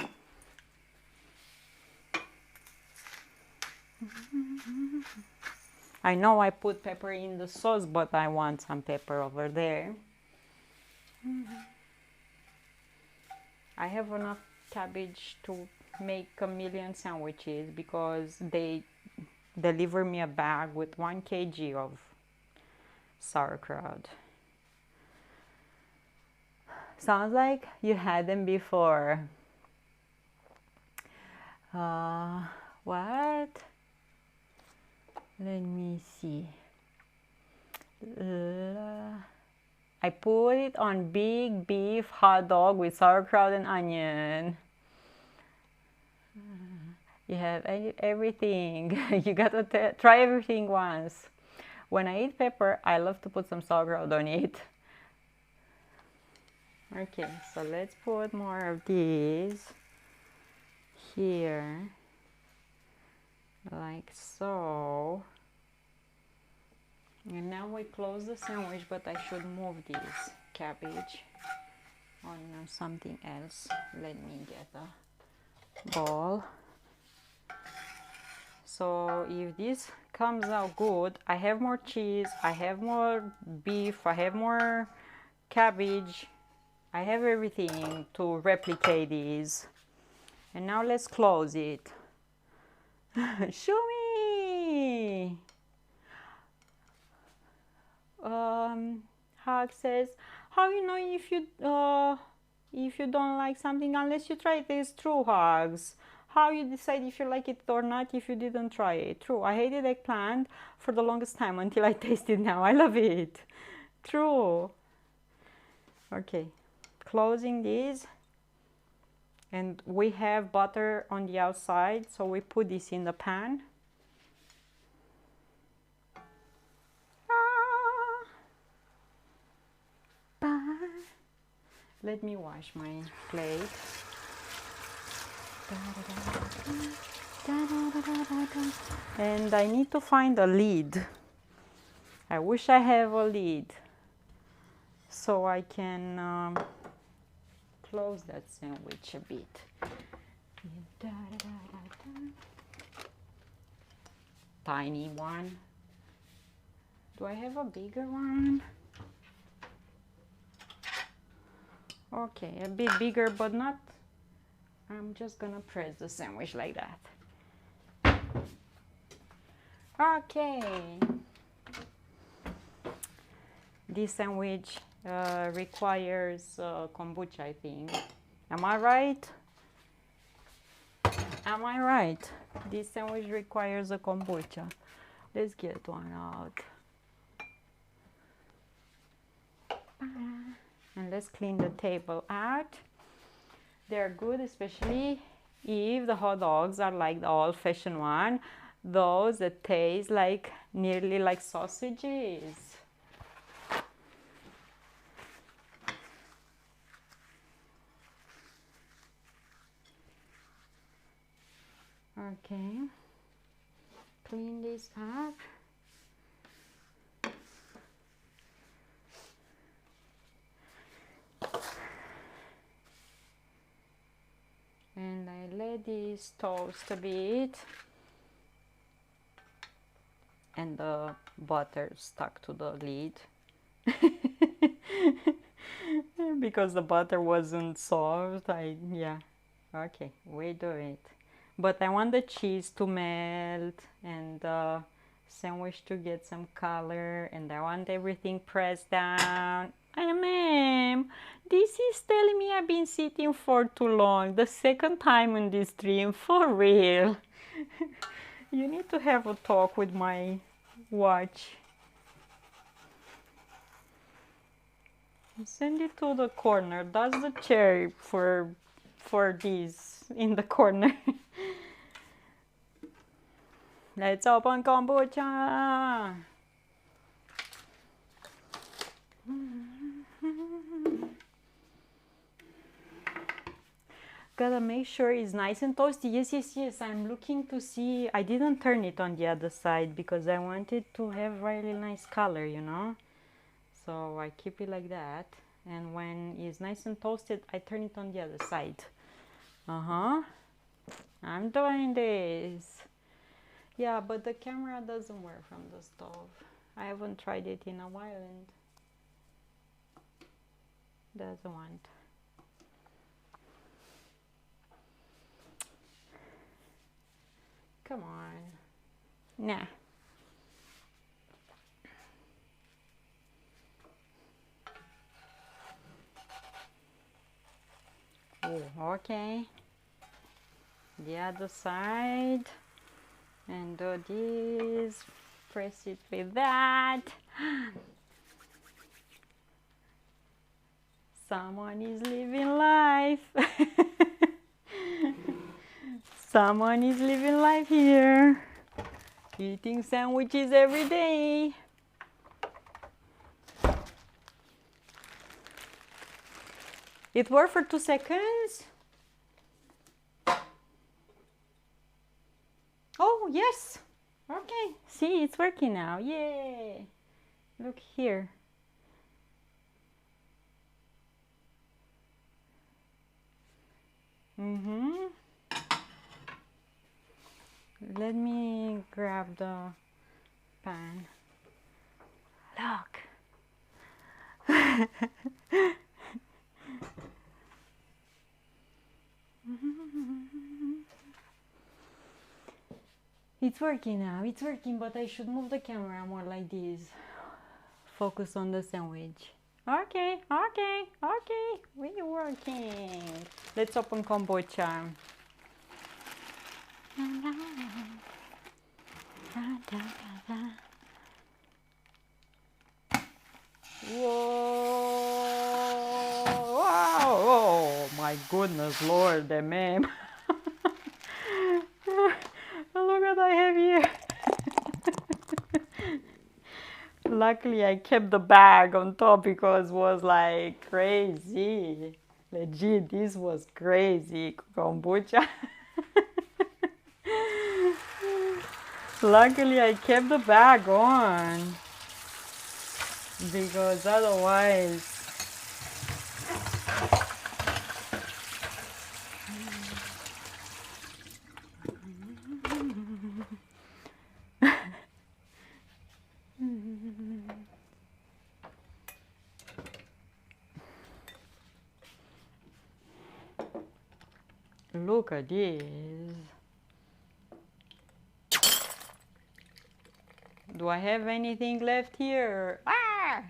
I know I put pepper in the sauce, but I want some pepper over there. I have enough cabbage to make a million sandwiches because they deliver me a bag with 1 kg of sauerkraut. Sounds like you had them before. What? Let me see. I put it on big beef hot dog with sauerkraut and onion. You have everything. You gotta try everything once. When I eat pepper, I love to put some sauerkraut on it. Okay, so let's put more of these here, like so. And now we close the sandwich, but I should move this cabbage on something else. Let me get a bowl. So if this comes out good, I have more cheese, I have more beef, I have more cabbage, I have everything to replicate these. And now let's close it. Show me! Hug says, how you know if you don't like something unless you try it? It's true, Hugs. How you decide if you like it or not if you didn't try it? True. I hated eggplant for the longest time until I tasted it now. I love it. True. Okay, closing these. And we have butter on the outside, so we put this in the pan. Let me wash my plate. And I need to find a lid. I wish I have a lid so I can close that sandwich a bit. Tiny one. Do I have a bigger one? Okay, a bit bigger, but not. I'm just gonna press the sandwich like that. Okay. This sandwich requires kombucha, I think. Am I right? Am I right? This sandwich requires a kombucha. Let's get one out. And let's clean the table out. They're good, especially if the hot dogs are like the old-fashioned one, those that taste like nearly like sausages. Okay, clean this up. And I let this toast a bit, and the butter stuck to the lid because the butter wasn't soft. Yeah, okay, we do it. But I want the cheese to melt and the sandwich to get some color, and I want everything pressed down. Ma'am, this is telling me I've been sitting for too long. The second time in this stream, for real. You need to have a talk with my watch. Send it to the corner. That's the chair for this in the corner. Let's open kombucha. Gotta make sure it's nice and toasty. Yes, yes, yes. I'm looking to see. I didn't turn it on the other side because I wanted to have really nice color, you know. So I keep it like that. And when it's nice and toasted, I turn it on the other side. I'm doing this. Yeah, but the camera doesn't work from the stove. I haven't tried it in a while and doesn't want. Come on. Nah. Oh, okay. The other side. And do this. Press it with that. Someone is living life. Someone is living life here. Eating sandwiches every day. It worked for 2 seconds. Oh, yes. Okay. See, it's working now. Yay. Look here. Let me grab the pan. Look. It's working now, it's working, but I should move the camera more like this. Focus on the sandwich. Okay, okay, okay, we're working. Let's open kombucha. Whoa! Wow! Oh my goodness, Lord, the meme. Look what I have here. Luckily, I kept the bag on top because it was like crazy. Legit, this was crazy kombucha. Luckily, I kept the bag on because otherwise. Look at this. Do I have anything left here? Ah!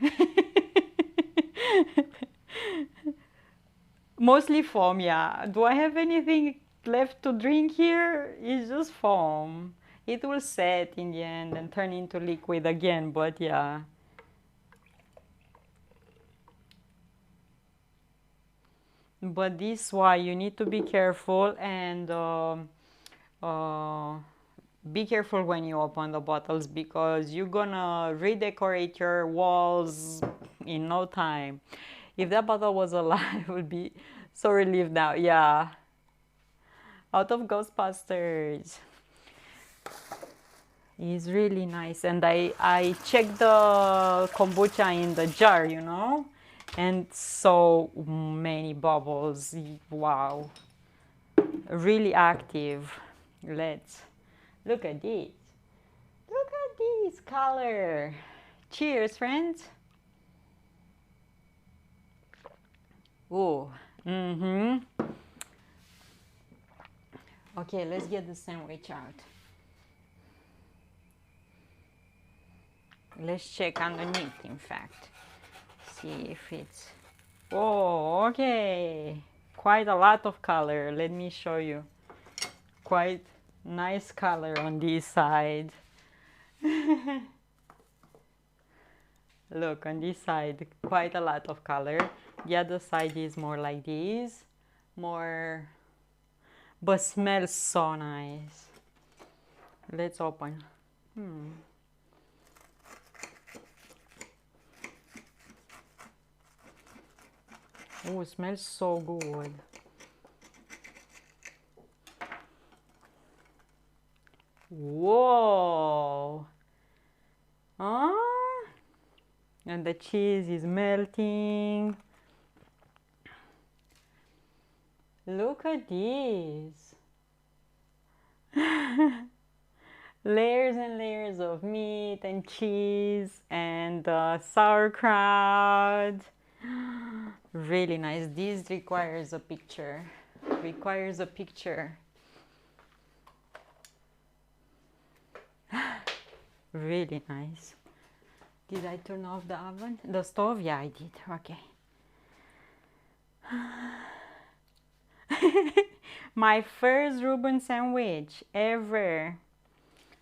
Mostly foam, yeah. Do I have anything left to drink here? It's just foam. It will set in the end and turn into liquid again, but yeah. But this is why you need to be careful and be careful when you open the bottles because you're gonna redecorate your walls in no time. If that bottle was alive, I would be so relieved now. Yeah. Out of Ghostbusters. It's really nice. And I checked the kombucha in the jar, you know? And so many bubbles. Wow. Really active. Let's look at this. Look at this color. Cheers, friends. Oh, Okay, let's get the sandwich out. Let's check underneath, in fact. See if it's... Oh, okay. Quite a lot of color. Let me show you. Quite nice color on this side. Look, on this side, quite a lot of color. The other side is more like this. More... But smells so nice. Let's open. Oh, it smells so good. Whoa! Ah, and the cheese is melting. Look at this. Layers and layers of meat and cheese and sauerkraut. Really nice. This requires a picture. Requires a picture. Really nice. Did I turn off the oven? The stove? Yeah, I did. Okay. My first Reuben sandwich ever.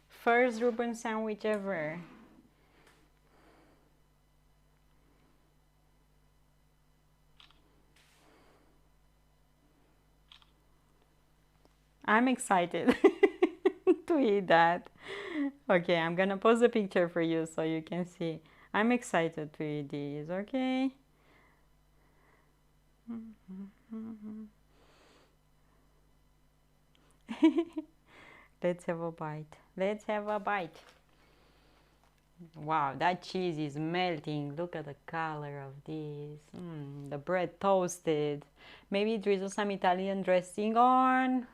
First Reuben sandwich ever. I'm excited to eat that. Okay, I'm gonna post a picture for you so you can see. I'm excited to eat these, okay? Let's have a bite. Let's have a bite. Wow, that cheese is melting. Look at the color of this. The bread toasted. Maybe drizzle some Italian dressing on.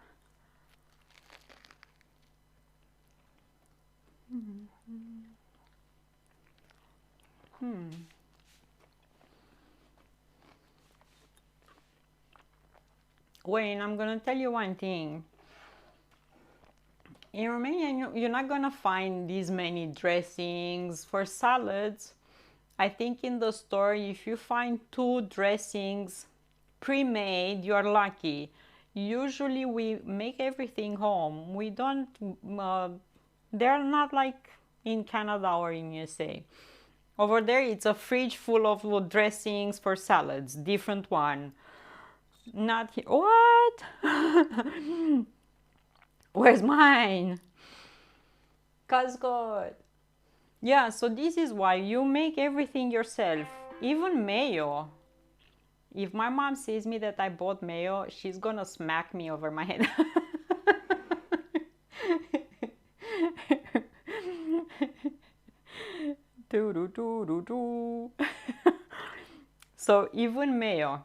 Wayne, I'm gonna tell you one thing. In Romania, you're not gonna find these many dressings for salads. I think in the store, if you find 2 dressings pre-made, you're lucky. Usually we make everything home. We don't, they're not like in Canada or in USA. Over there, it's a fridge full of dressings for salads, different one. Not here. What? Where's mine? Cascade. Yeah, so this is why you make everything yourself, even mayo. If my mom sees me that I bought mayo, she's gonna smack me over my head. Do, do, do, do, do. So even mayo,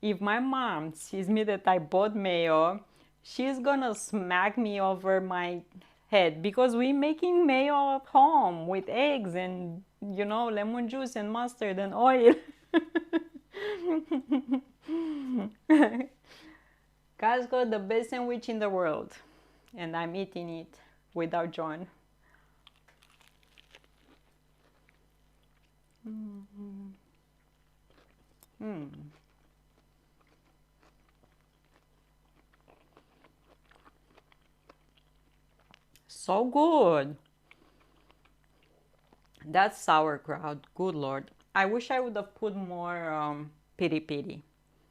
if my mom sees me that I bought mayo, she's gonna smack me over my head because we're making mayo at home with eggs and lemon juice and mustard and oil. Casco, the best sandwich in the world, and I'm eating it without John. So good. That's sauerkraut. Good Lord. I wish I would have put more piri piri,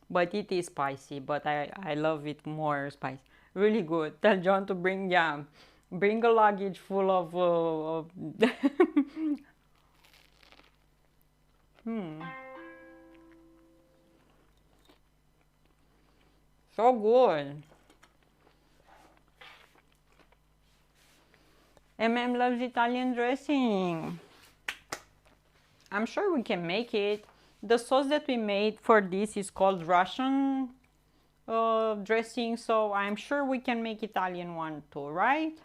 but it is spicy. But I love it more spicy. Really good. Tell John to bring bring a luggage full of So good. Loves Italian dressing. I'm sure we can make it. The sauce that we made for this is called Russian dressing, so I'm sure we can make Italian one too, right?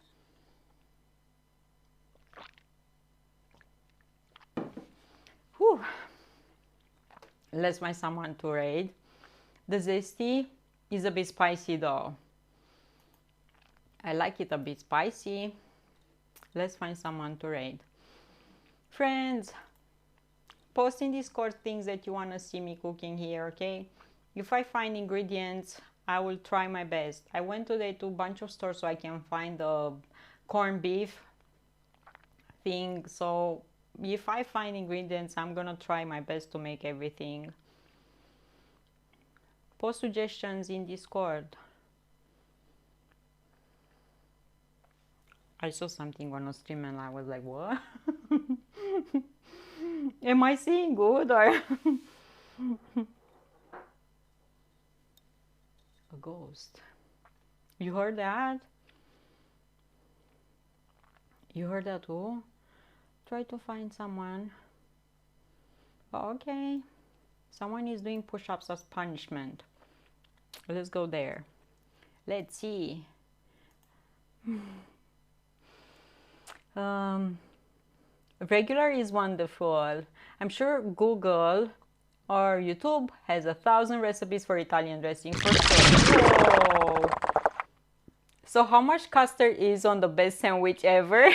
Whew. Let's find someone to raid. The zesty is a bit spicy though. I like it a bit spicy. Let's find someone to raid. Friends, post in Discord things that you want to see me cooking here, okay? If I find ingredients, I will try my best. I went today to a bunch of stores so I can find the corned beef thing. So if I find ingredients, I'm gonna try my best to make everything. Post suggestions in Discord. I saw something on a stream and I was like, what? Am I seeing good or? ghost. You heard that? You heard that too? Try to find someone. Okay. Someone is doing push-ups as punishment. Let's go there. Let's see. Regular is wonderful. I'm sure Google or YouTube has 1,000 recipes for Italian dressing for sure. Whoa. So how much custard is on the best sandwich ever?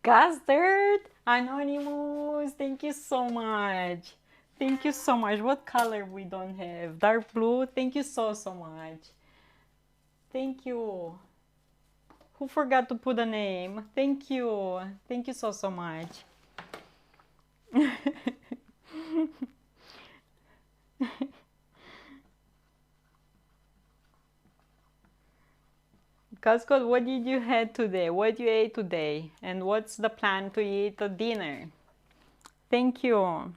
Custard? Anonymous, thank you so much. Thank you so much. What color we don't have? Dark blue? Thank you so much. Thank you. Who forgot to put a name? Thank you. Thank you so much. Cascode, what did you have today? What you ate today? And what's the plan to eat at dinner? Thank you.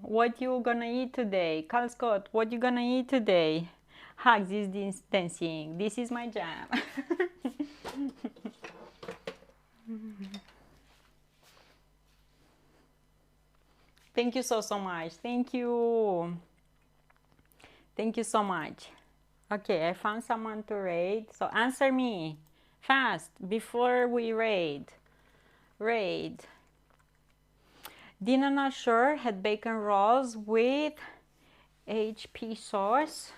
What you gonna eat today? Cascode, what you gonna eat today? Hugs is dancing. This is my jam. Thank you so much. Thank you. Thank you so much. Okay, I found someone to raid. So answer me fast before we raid. Raid. Dina not sure had bacon rolls with HP sauce.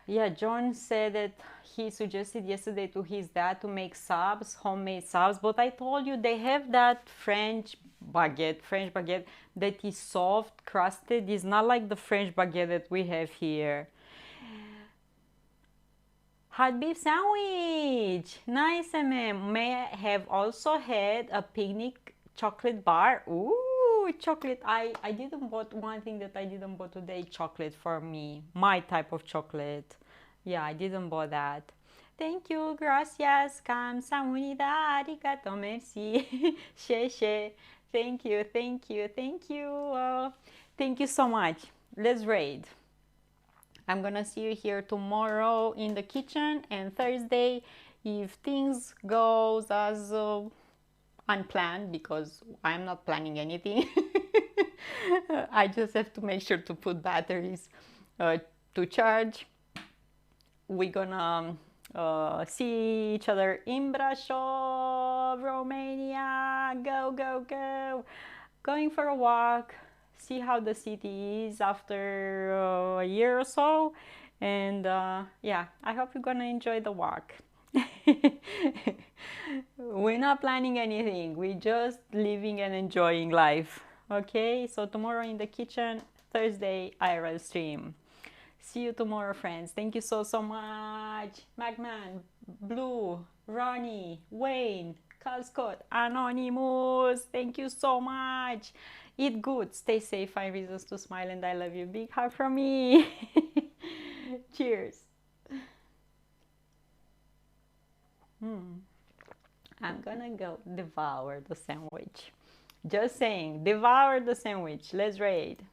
Yeah, John said that he suggested yesterday to his dad to make subs, homemade subs, but I told you they have that French baguette that is soft, crusted. It's not like the French baguette that we have here. Hot beef sandwich, nice. May I have also had a picnic chocolate bar. Ooh, chocolate. I didn't bought one thing that I didn't bought today, chocolate for me, my type of chocolate. Yeah, I didn't buy that. Thank you, gracias, 감사합니다, arigato, merci, she. Thank you, thank you, thank you. Thank you so much. Let's raid. I'm gonna see you here tomorrow in the kitchen, and Thursday if things goes as unplanned, because I'm not planning anything. I just have to make sure to put batteries to charge. We're gonna see each other in Brasov, Romania. Go, go, go. Going for a walk, see how the city is after a year or so. And yeah, I hope you're gonna enjoy the walk. We're not planning anything, we're just living and enjoying life. Okay, so tomorrow in the kitchen, Thursday IRL stream. See you tomorrow, friends. Thank you so much. Magman, Blue, Ronnie, Wayne, Carl Scott, Anonymous. Thank you so much. Eat good, stay safe, find reasons to smile, and I love you. Big hug from me. Cheers. I'm gonna go devour the sandwich. Just saying, devour the sandwich. Let's raid.